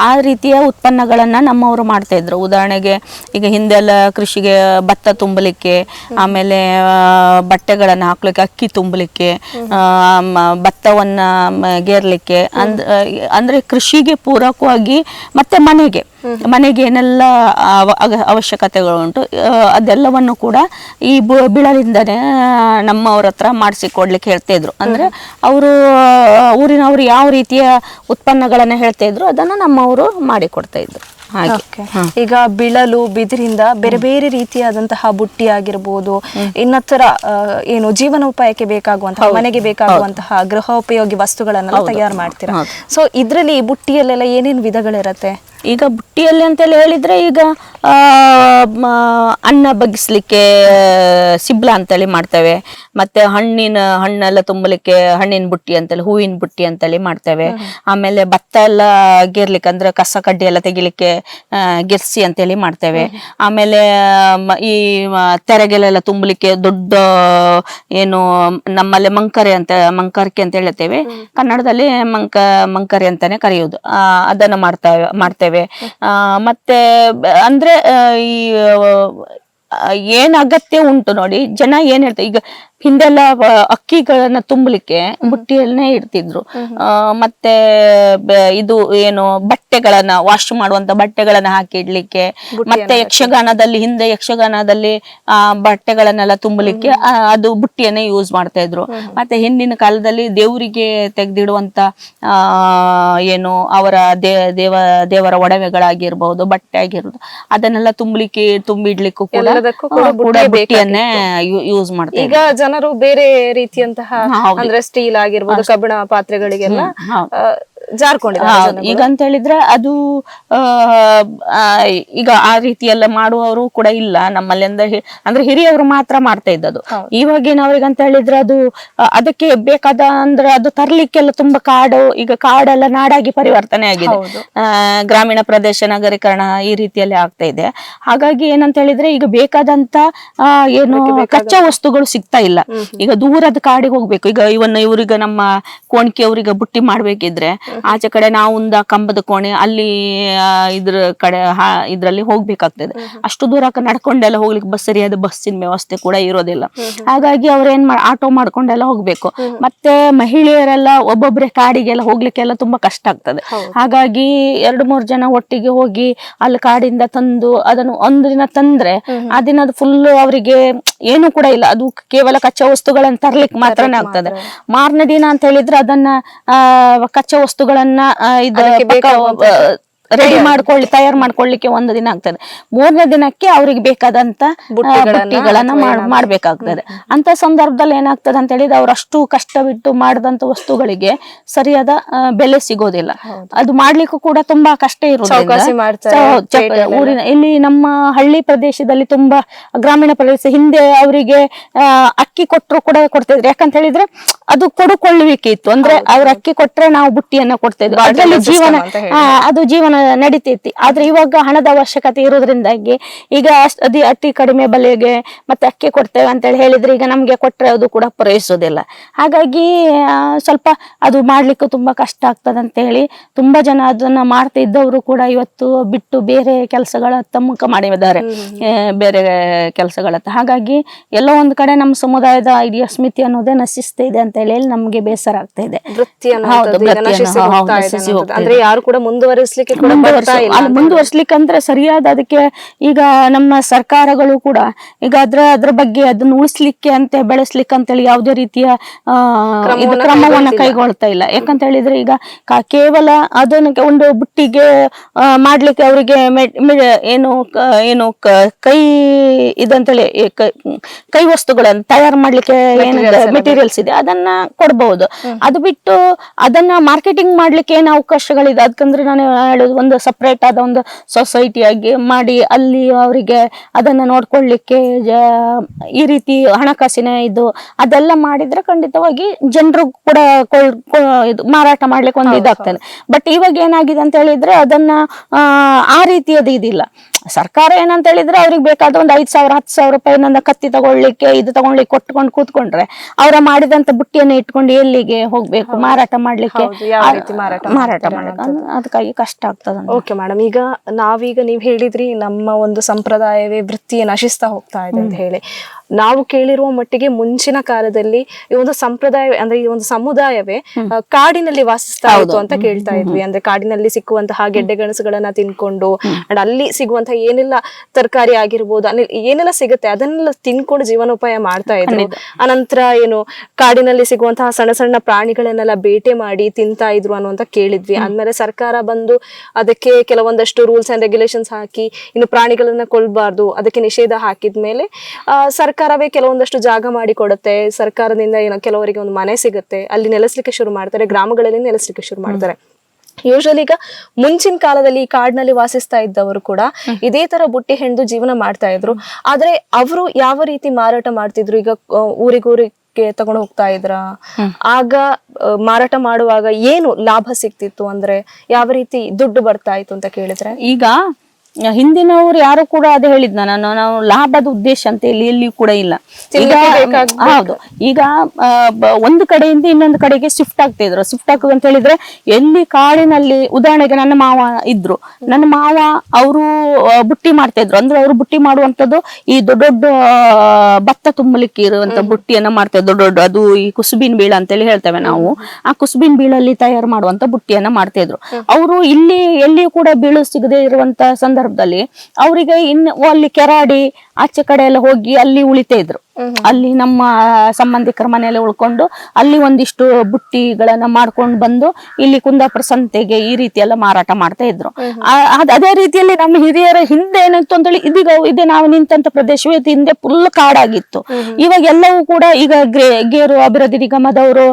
ಆ ರೀತಿಯ ಉತ್ಪನ್ನಗಳನ್ನು ನಮ್ಮವರು ಮಾಡ್ತಾಯಿದ್ರು. ಉದಾಹರಣೆಗೆ ಈಗ ಹಿಂದೆಲ್ಲ ಕೃಷಿಗೆ ಭತ್ತ ತುಂಬಲಿಕ್ಕೆ, ಆಮೇಲೆ ಬಟ್ಟೆಗಳನ್ನು ಹಾಕ್ಲಿಕ್ಕೆ, ಅಕ್ಕಿ ತುಂಬಲಿಕ್ಕೆ, ಭತ್ತವನ್ನು ಗೇರ್ಲಿಕ್ಕೆ, ಅಂದರೆ ಕೃಷಿಗೆ ಪೂರಕವಾಗಿ ಮತ್ತೆ ಮನೆಗೆ ಏನೆಲ್ಲ ಅವಶ್ಯಕತೆಗಳು ಉಂಟು ಅದೆಲ್ಲವನ್ನು ಕೂಡ ಈ ಬಿಳಲಿಂದನೇ ನಮ್ಮವ್ರ ಹತ್ರ ಮಾಡಿಸಿಕೊಡ್ಲಿಕ್ಕೆ ಹೇಳ್ತಾ ಇದ್ರು. ಅಂದ್ರೆ ಅವರು ಊರಿನವರು ಯಾವ ರೀತಿಯ ಉತ್ಪನ್ನಗಳನ್ನ ಹೇಳ್ತಾ ಇದ್ರು ಅದನ್ನ ನಮ್ಮವರು ಮಾಡಿಕೊಡ್ತಾ ಇದ್ರು. ಈಗ ಬಿಳಲು ಬಿದಿರಿಂದ ಬೇರೆ ಬೇರೆ ರೀತಿಯಾದಂತಹ ಬುಟ್ಟಿ ಆಗಿರ್ಬೋದು, ಇನ್ನಿತರ ಏನು ಜೀವನೋಪಾಯಕ್ಕೆ ಬೇಕಾಗುವಂತಹ, ಮನೆಗೆ ಬೇಕಾಗುವಂತಹ ಗೃಹೋಪಯೋಗಿ ವಸ್ತುಗಳನ್ನೆಲ್ಲ ತಯಾರು ಮಾಡ್ತೀರಾ. ಸೊ ಇದ್ರಲ್ಲಿ ಈ ಬುಟ್ಟಿಯಲ್ಲೆಲ್ಲ ಏನೇನು ವಿಧಗಳಿರತ್ತೆ? ಈಗ ಬುಟ್ಟಿಯಲ್ಲಿ ಅಂತೇಳಿ ಹೇಳಿದ್ರೆ, ಈಗ ಅನ್ನ ಬಗ್ಗಿಸ್ಲಿಕ್ಕೆ ಸಿಬ್ಲ ಅಂತೇಳಿ ಮಾಡ್ತೇವೆ. ಮತ್ತೆ ಹಣ್ಣೆಲ್ಲ ತುಂಬಲಿಕ್ಕೆ ಹಣ್ಣಿನ ಬುಟ್ಟಿ ಅಂತೇಳಿ, ಹೂವಿನ ಬುಟ್ಟಿ ಅಂತೇಳಿ ಮಾಡ್ತೇವೆ. ಆಮೇಲೆ ಭತ್ತ ಎಲ್ಲ ಗೆರ್ಲಿಕ್ಕೆ ಅಂದ್ರೆ ಕಸ ಕಡ್ಡಿ ಎಲ್ಲ ತೆಗಿಲಿಕ್ಕೆ ಗೆರ್ಸಿ ಅಂತೇಳಿ ಮಾಡ್ತೇವೆ. ಆಮೇಲೆ ಈ ತೆರೆಗೆಲೆಲ್ಲ ತುಂಬಲಿಕ್ಕೆ ದೊಡ್ಡ ಏನು ನಮ್ಮಲ್ಲಿ ಮಂಕರ್ಕೆ ಅಂತ ಹೇಳ್ತೇವೆ, ಕನ್ನಡದಲ್ಲಿ ಮಂಕರಿ ಅಂತಾನೆ ಕರೆಯುವುದು. ಅದನ್ನ ಮಾಡ್ತೇವೆ. ಮತ್ತೆ ಅಂದ್ರೆ ಈ ಏನ್ ಅಗತ್ಯ ಉಂಟು ನೋಡಿ, ಜನ ಏನ್ ಹೇಳ್ತಾರೆ ಈಗ, ಹಿಂದೆಲ್ಲ ಅಕ್ಕಿಗಳನ್ನ ತುಂಬಲಿಕ್ಕೆ ಬುಟ್ಟಿಯನ್ನೇ ಇಡ್ತಿದ್ರು. ಮತ್ತೆ ಇದು ಏನು ಬಟ್ಟೆಗಳನ್ನ ವಾಶ್ ಮಾಡುವಂತ ಬಟ್ಟೆಗಳನ್ನ ಹಾಕಿ ಇಡ್ಲಿಕ್ಕೆ, ಮತ್ತೆ ಹಿಂದೆ ಯಕ್ಷಗಾನದಲ್ಲಿ ಬಟ್ಟೆಗಳನ್ನೆಲ್ಲ ತುಂಬಲಿಕ್ಕೆ ಅದು ಬುಟ್ಟಿಯನ್ನೇ ಯೂಸ್ ಮಾಡ್ತಾ ಇದ್ರು. ಮತ್ತೆ ಹಿಂದಿನ ಕಾಲದಲ್ಲಿ ದೇವರಿಗೆ ತೆಗೆದಿಡುವಂತ ಏನು ಅವರ ದೇವರ ಒಡವೆಗಳಾಗಿರ್ಬಹುದು, ಬಟ್ಟೆ ಆಗಿರ್ಬೋದು, ಅದನ್ನೆಲ್ಲ ತುಂಬಿಡ್ಲಿಕ್ಕೂ ಕೂಡ ಬುಟ್ಟಿಯನ್ನೇ ಯೂಸ್ ಮಾಡ್ತಾರೆ. ಈಗ ಜನರು ಬೇರೆ ರೀತಿಯಂತಹ ಅಂದ್ರೆ ಸ್ಟೀಲ್ ಆಗಿರ್ಬೋದು, ಕಬ್ಬಿಣ ಪಾತ್ರೆಗಳಿಗೆಲ್ಲ ಜಾರ್ಕೊಂಡಿದ್ದಾರೆ. ಈಗ ಅಂತ ಹೇಳಿದ್ರೆ ಅದು ಈಗ ಆ ರೀತಿ ಎಲ್ಲ ಮಾಡುವವರು ಕೂಡ ಇಲ್ಲ ನಮ್ಮಲ್ಲಿ. ಅಂದ್ರೆ ಹಿರಿಯವರು ಮಾತ್ರ ಮಾಡ್ತಾ ಇದ್ದದ್ದು. ಇವಾಗಿನವ್ರಿಗೆ ಅಂತ ಹೇಳಿದ್ರೆ ಅದು ಅದಕ್ಕೆ ಬೇಕಾದ ಅಂದ್ರೆ ಅದು ತರ್ಲಿಕ್ಕೆಲ್ಲ ತುಂಬಾ ಈಗ ಕಾಡೆಲ್ಲ ನಾಡಾಗಿ ಪರಿವರ್ತನೆ ಆಗಿದೆ. ಗ್ರಾಮೀಣ ಪ್ರದೇಶ ನಗರೀಕರಣ ಈ ರೀತಿಯಲ್ಲಿ ಆಗ್ತಾ ಇದೆ. ಹಾಗಾಗಿ ಏನಂತ ಹೇಳಿದ್ರೆ ಈಗ ಬೇಕಾದಂತ ಏನು ಕಚ್ಚಾ ವಸ್ತುಗಳು ಸಿಗ್ತಾ ಇಲ್ಲ. ಈಗ ದೂರದ ಕಾಡಿಗೆ ಹೋಗ್ಬೇಕು. ಈಗ ಇವ್ರಿಗೆ ನಮ್ಮ ಕೋಣಿಕೆ ಅವ್ರಿಗೆ ಬುಟ್ಟಿ ಮಾಡ್ಬೇಕಿದ್ರೆ ಆಚೆ ಕಡೆ ನಾವುಂದ ಕಂಬದ ಕೋಣೆ ಅಲ್ಲಿ ಇದ್ರ ಕಡೆ ಇದ್ರಲ್ಲಿ ಹೋಗ್ಬೇಕಾಗ್ತದೆ. ಅಷ್ಟು ದೂರ ನಡ್ಕೊಂಡೆಲ್ಲ ಹೋಗ್ಲಿಕ್ಕೆ ಸರಿಯಾದ ಬಸ್ಸಿನ ವ್ಯವಸ್ಥೆ ಕೂಡ ಇರೋದಿಲ್ಲ. ಹಾಗಾಗಿ ಅವ್ರೇನ್ ಆಟೋ ಮಾಡ್ಕೊಂಡೆಲ್ಲ ಹೋಗ್ಬೇಕು. ಮತ್ತೆ ಮಹಿಳೆಯರೆಲ್ಲ ಒಬ್ಬೊಬ್ರೆ ಕಾಡಿಗೆಲ್ಲ ಹೋಗ್ಲಿಕ್ಕೆಲ್ಲ ತುಂಬಾ ಕಷ್ಟ ಆಗ್ತದೆ. ಹಾಗಾಗಿ 2-3 ಜನ ಒಟ್ಟಿಗೆ ಹೋಗಿ ಅಲ್ಲಿ ಕಾಡಿಂದ ತಂದು ಅದನ್ನು ಒಂದು ದಿನ ತಂದ್ರೆ ಆ ದಿನ ಫುಲ್ ಅವರಿಗೆ ಏನು ಕೂಡ ಇಲ್ಲ, ಅದು ಕೇವಲ ಕಚ್ಚಾ ವಸ್ತುಗಳನ್ನ ತರ್ಲಿಕ್ಕೆ ಮಾತ್ರನೇ ಆಗ್ತದೆ. ಮಾರನೇ ದಿನ ಅಂತ ಹೇಳಿದ್ರೆ ಅದನ್ನ ಕಚ್ಚಾ ವಸ್ತುಗಳನ್ನ ತಯಾರು ಮಾಡ್ಕೊಳ್ಳಿಕ್ಕೆ ಒಂದು ದಿನ ಆಗ್ತದೆ. 3ನೇ ದಿನಕ್ಕೆ ಅವ್ರಿಗೆ ಬೇಕಾದಂತ ಬುಟ್ಟಿಗಳನ್ನ ಮಾಡ್ಬೇಕಾಗ್ತದೆ. ಅಂತ ಸಂದರ್ಭದಲ್ಲಿ ಏನಾಗ್ತದೆ ಅಂತ ಹೇಳಿದ್ರೆ ಅವ್ರು ಅಷ್ಟು ಕಷ್ಟ ಬಿಟ್ಟು ಮಾಡಿದಂತ ವಸ್ತುಗಳಿಗೆ ಸರಿಯಾದ ಬೆಲೆ ಸಿಗೋದಿಲ್ಲ. ಅದು ಮಾಡ್ಲಿಕ್ಕೂ ಕೂಡ ತುಂಬಾ ಕಷ್ಟ ಊರಿನ ಇಲ್ಲಿ ನಮ್ಮ ಹಳ್ಳಿ ಪ್ರದೇಶದಲ್ಲಿ ತುಂಬಾ ಗ್ರಾಮೀಣ ಪ್ರದೇಶ ಹಿಂದೆ ಅವರಿಗೆ ಅಕ್ಕಿ ಕೊಟ್ಟರು ಕೂಡ ಕೊಡ್ತಿದ್ರು. ಯಾಕಂತ ಹೇಳಿದ್ರೆ ಅದು ಕೊಡುಕೊಳ್ಳುವಿಕೆ ಇತ್ತು. ಅಂದ್ರೆ ಅವ್ರ ಅಕ್ಕಿ ಕೊಟ್ರೆ ನಾವು ಬುಟ್ಟಿಯನ್ನ ಕೊಡ್ತಾ ಇದ್ವಿ. ಅದ್ರಲ್ಲಿ ಅದು ಜೀವನ ನಡೀತೈತಿ. ಆದ್ರೆ ಇವಾಗ ಹಣದ ಅವಶ್ಯಕತೆ ಇರೋದ್ರಿಂದಾಗಿ ಈಗ ಅತಿ ಕಡಿಮೆ ಬೆಲೆಗೆ ಮತ್ತೆ ಅಕ್ಕಿ ಕೊಡ್ತೇವೆ ಅಂತ ಹೇಳಿದ್ರೆ ಈಗ ನಮ್ಗೆ ಕೊಟ್ರೆ ಅದು ಕೂಡ ಪೂರೈಸೋದಿಲ್ಲ. ಹಾಗಾಗಿ ಸ್ವಲ್ಪ ಅದು ಮಾಡ್ಲಿಕ್ಕೆ ತುಂಬಾ ಕಷ್ಟ ಆಗ್ತದೆ ಅಂತ ಹೇಳಿ ತುಂಬಾ ಜನ ಅದನ್ನ ಮಾಡ್ತಾ ಇದ್ದವರು ಕೂಡ ಇವತ್ತು ಬಿಟ್ಟು ಬೇರೆ ಕೆಲಸಗಳತ್ತ ಮುಖ ಮಾಡಿದ್ದಾರೆ, ಬೇರೆ ಕೆಲಸಗಳತ್ತ. ಹಾಗಾಗಿ ಎಲ್ಲೋ ಒಂದ್ ಕಡೆ ನಮ್ಮ ಸಮುದಾಯದ ಇಡೀ ಸ್ಮಿತಿ ಅನ್ನೋದೇ ನಶಿಸ್ತಾ ಇದೆ ಅಂತ ಹೇಳಿ ನಮ್ಗೆ ಬೇಸರ ಆಗ್ತಾ ಇದೆ. ಅಂದ್ರೆ ಯಾರು ಕೂಡ ಮುಂದುವರ್ಸ್ಲಿಕ್ಕೆ ಅಂದ್ರೆ ಸರಿಯಾದ ಅದಕ್ಕೆ ಈಗ ನಮ್ಮ ಸರ್ಕಾರಗಳು ಕೂಡ ಈಗ ಅದ್ರ ಬಗ್ಗೆ ಅದನ್ನ ಉಳಿಸ್ಲಿಕ್ಕೆ ಅಂತ ಬೆಳೆಸ್ಲಿಕ್ಕೆ ಅಂತೇಳಿ ಯಾವುದೇ ರೀತಿಯ ಕ್ರಮವನ್ನ ಕೈಗೊಳ್ತಾ ಇಲ್ಲ. ಯಾಕಂತ ಹೇಳಿದ್ರೆ ಈಗ ಕೇವಲ ಅದನ್ನ ಒಂದು ಬುಟ್ಟಿಗೆ ಮಾಡ್ಲಿಕ್ಕೆ ಅವರಿಗೆ ಏನು ಕೈ ಇದಂತೇಳಿ ಕೈ ವಸ್ತುಗಳನ್ನ ತಯಾರು ಮಾಡ್ಲಿಕ್ಕೆ ಮೆಟೀರಿಯಲ್ಸ್ ಇದೆ ಅದನ್ನ ಕೊಡಬಹುದು. ಅದು ಬಿಟ್ಟು ಅದನ್ನ ಮಾರ್ಕೆಟಿಂಗ್ ಮಾಡ್ಲಿಕ್ಕೆ ಏನು ಅವಕಾಶಗಳಿದೆ? ಅದಕ್ಕಂದ್ರೆ ನಾನು ಹೇಳೋದು ಒಂದು ಸಪರೇಟ್ ಆದ ಒಂದು ಸೊಸೈಟಿಯಾಗಿ ಮಾಡಿ ಅಲ್ಲಿ ಅವರಿಗೆ ಅದನ್ನ ನೋಡ್ಕೊಳ್ಳಿಕ್ಕೆ ಈ ರೀತಿ ಹಣಕಾಸಿನ ಇದು ಅದೆಲ್ಲ ಮಾಡಿದ್ರೆ ಖಂಡಿತವಾಗಿ ಜನರು ಕೂಡ ಮಾರಾಟ ಮಾಡ್ಲಿಕ್ಕೆ ಒಂದು ಇದಾಗ್ತದೆ. ಬಟ್ ಇವಾಗ ಏನಾಗಿದೆ ಅಂತ ಹೇಳಿದ್ರೆ ಅದನ್ನ ಆ ರೀತಿಯದು ಇದಿಲ್ಲ. ಸರ್ಕಾರ ಏನಂತ ಹೇಳಿದ್ರೆ ಅವ್ರಿಗೆ ಬೇಕಾದ ಒಂದು 5,000-10,000 ರೂಪಾಯಿ ನನ್ನ ಕತ್ತಿ ತಗೊಳ್ಳಿಕ್ಕೆ ಕೊಟ್ಕೊಂಡು ಕೂತ್ಕೊಂಡ್ರೆ ಅವರ ಮಾಡಿದಂತ ಬುಟ್ಟಿಯನ್ನು ಇಟ್ಕೊಂಡು ಎಲ್ಲಿಗೆ ಹೋಗ್ಬೇಕು ಮಾರಾಟ ಮಾಡ್ಲಿಕ್ಕೆ, ಮಾರಾಟ ಮಾಡ್ಲಿಕ್ಕೆ ಅದಕ್ಕಾಗಿ ಕಷ್ಟ ಆಗ್ತದ. ಓಕೆ ಮೇಡಮ್, ಈಗ ನೀವ್ ಹೇಳಿದ್ರಿ ನಮ್ಮ ಒಂದು ಸಂಪ್ರದಾಯವೇ ವೃತ್ತಿಯ ನಶಿಸ್ತಾ ಹೋಗ್ತಾ ಇದೆ ಅಂತ ಹೇಳಿ. ನಾವು ಕೇಳಿರುವ ಮಟ್ಟಿಗೆ ಮುಂಚಿನ ಕಾಲದಲ್ಲಿ ಈ ಒಂದು ಸಂಪ್ರದಾಯ ಅಂದ್ರೆ ಈ ಒಂದು ಸಮುದಾಯವೇ ಕಾಡಿನಲ್ಲಿ ವಾಸಿಸ್ತಾ ಇತ್ತು ಅಂತ ಕೇಳ್ತಾ ಇದ್ವಿ. ಅಂದ್ರೆ ಕಾಡಿನಲ್ಲಿ ಸಿಕ್ಕುವಂತಹ ಗೆಡ್ಡೆ ಗೆಣಸುಗಳನ್ನ ತಿನ್ಕೊಂಡು ಅಂಡ್ ಅಲ್ಲಿ ಸಿಗುವಂತಹ ಏನೆಲ್ಲ ತರಕಾರಿ ಆಗಿರ್ಬೋದು ಏನೆಲ್ಲ ಸಿಗುತ್ತೆ ಅದನ್ನೆಲ್ಲ ತಿನ್ಕೊಂಡು ಜೀವನೋಪಾಯ ಮಾಡ್ತಾ ಇದ್ರು. ಅನಂತರ ಕಾಡಿನಲ್ಲಿ ಸಿಗುವಂತಹ ಸಣ್ಣ ಸಣ್ಣ ಪ್ರಾಣಿಗಳನ್ನೆಲ್ಲ ಬೇಟೆ ಮಾಡಿ ತಿಂತಾ ಇದ್ರು ಅನ್ನುವಂತ ಕೇಳಿದ್ವಿ. ಆದ್ಮೇಲೆ ಸರ್ಕಾರ ಬಂದು ಅದಕ್ಕೆ ಕೆಲವೊಂದಷ್ಟು ರೂಲ್ಸ್ ಅಂಡ್ ರೆಗ್ಯುಲೇಷನ್ಸ್ ಹಾಕಿ ಇನ್ನು ಪ್ರಾಣಿಗಳನ್ನ ಕೊಲ್ಬಾರ್ದು ಅದಕ್ಕೆ ನಿಷೇಧ ಹಾಕಿದ್ಮೇಲೆ ಸರ್ಕಾರವೇ ಕೆಲವೊಂದಷ್ಟು ಜಾಗ ಮಾಡಿ ಕೊಡುತ್ತೆ. ಸರ್ಕಾರದಿಂದ ಕೆಲವರಿಗೆ ಒಂದು ಮನೆ ಸಿಗುತ್ತೆ, ಅಲ್ಲಿ ನೆಲೆಸ್ಲಿಕ್ಕೆ ಶುರು ಮಾಡ್ತಾರೆ, ಗ್ರಾಮಗಳಲ್ಲಿ ನೆಲೆಸ್ಲಿಕ್ಕೆ ಶುರು ಮಾಡ್ತಾರೆ. ಯೂಶಲಿ ಈಗ ಮುಂಚಿನ ಕಾಲದಲ್ಲಿ ಈ ಕಾಡಿನಲ್ಲಿ ವಾಸಿಸ್ತಾ ಇದ್ದವರು ಕೂಡ ಇದೇ ತರ ಬುಟ್ಟಿ ಹೆಣ್ದು ಜೀವನ ಮಾಡ್ತಾ ಇದ್ರು. ಆದ್ರೆ ಅವರು ಯಾವ ರೀತಿ ಮಾರಾಟ ಮಾಡ್ತಿದ್ರು? ಈಗ ಊರಿಗೂರಿ ಮಾರಾಟಕ್ಕೆ ತಗೊಂಡು ಹೋಗ್ತಾ ಇದ್ರ? ಆಗ ಮಾರಾಟ ಮಾಡುವಾಗ ಏನು ಲಾಭ ಸಿಕ್ತಿತ್ತು, ಅಂದ್ರೆ ಯಾವ ರೀತಿ ದುಡ್ಡು ಬರ್ತಾ ಇತ್ತು ಅಂತ ಕೇಳಿದ್ರೆ? ಈಗ ಹಿಂದಿನವ್ರು ಯಾರು ಕೂಡ ಅದೇ ಹೇಳಿದ್ನ ನಾನು, ನಾವು ಲಾಭದ ಉದ್ದೇಶ ಅಂತ ಎಲ್ಲಿ ಕೂಡ ಇಲ್ಲ. ಈಗ ಹೌದು, ಈಗ ಒಂದು ಕಡೆಯಿಂದ ಇನ್ನೊಂದು ಕಡೆಗೆ ಶಿಫ್ಟ್ ಆಗ್ತಾ ಇದ್ರು. ಶಿಫ್ಟ್ ಆಗುದು ಅಂತ ಹೇಳಿದ್ರೆ ಎಲ್ಲಿ ಕಾಡಿನಲ್ಲಿ, ಉದಾಹರಣೆಗೆ ನನ್ನ ಮಾವ ಇದ್ರು, ನನ್ನ ಮಾವ ಅವರು ಬುಟ್ಟಿ ಮಾಡ್ತಾ ಇದ್ರು. ಅಂದ್ರೆ ಅವರು ಬುಟ್ಟಿ ಮಾಡುವಂತದ್ದು ಈ ದೊಡ್ಡ ದೊಡ್ಡ ಭತ್ತ ತುಂಬಲಿಕ್ಕೆ ಇರುವಂತ ಬುಟ್ಟಿಯನ್ನ ಮಾಡ್ತಾ ಇದ್ರು. ದೊಡ್ಡ ದೊಡ್ಡ, ಅದು ಈ ಕುಸುಬಿನ ಬೀಳ ಅಂತೇಳಿ ಹೇಳ್ತೇವೆ ನಾವು. ಆ ಕುಸುಬಿನ ಬೀಳಲ್ಲಿ ತಯಾರು ಮಾಡುವಂತ ಬುಟ್ಟಿಯನ್ನ ಮಾಡ್ತಾ ಇದ್ರು. ಅವರು ಇಲ್ಲಿ ಎಲ್ಲಿಯೂ ಕೂಡ ಬೀಳು ಸಿಗದೆ ಇರುವಂತ ಸಂದರ್ಭದಲ್ಲಿ ಅವರಿಗೆ ಅಲ್ಲಿ ಕೆರಾಡಿ ಆಚೆ ಕಡೆ ಎಲ್ಲ ಹೋಗಿ ಅಲ್ಲಿ ಉಳಿತಾ ಇದ್ರು. ಅಲ್ಲಿ ನಮ್ಮ ಸಂಬಂಧಿಕರ ಮನೆಯಲ್ಲಿ ಉಳ್ಕೊಂಡು ಅಲ್ಲಿ ಒಂದಿಷ್ಟು ಬುಟ್ಟಿಗಳನ್ನ ಮಾಡ್ಕೊಂಡು ಬಂದು ಇಲ್ಲಿ ಕುಂದಾಪುರ ಸಂತೆಗೆ ಈ ರೀತಿ ಎಲ್ಲ ಮಾರಾಟ ಮಾಡ್ತಾ ಇದ್ರು. ಅದೇ ರೀತಿಯಲ್ಲಿ ನಮ್ಮ ಹಿರಿಯರ ಹಿಂದೆ ಏನಾಯ್ತು ಅಂತೇಳಿ, ಇದೀಗ ಇದೆ ನಾವು ನಿಂತಂತ ಪ್ರದೇಶವೇ ಹಿಂದೆ ಫುಲ್ ಕಾಡಾಗಿತ್ತು. ಇವಾಗ ಎಲ್ಲವೂ ಕೂಡ ಈಗ ಗೇರು ಅಭಿವೃದ್ಧಿ ನಿಗಮದವರು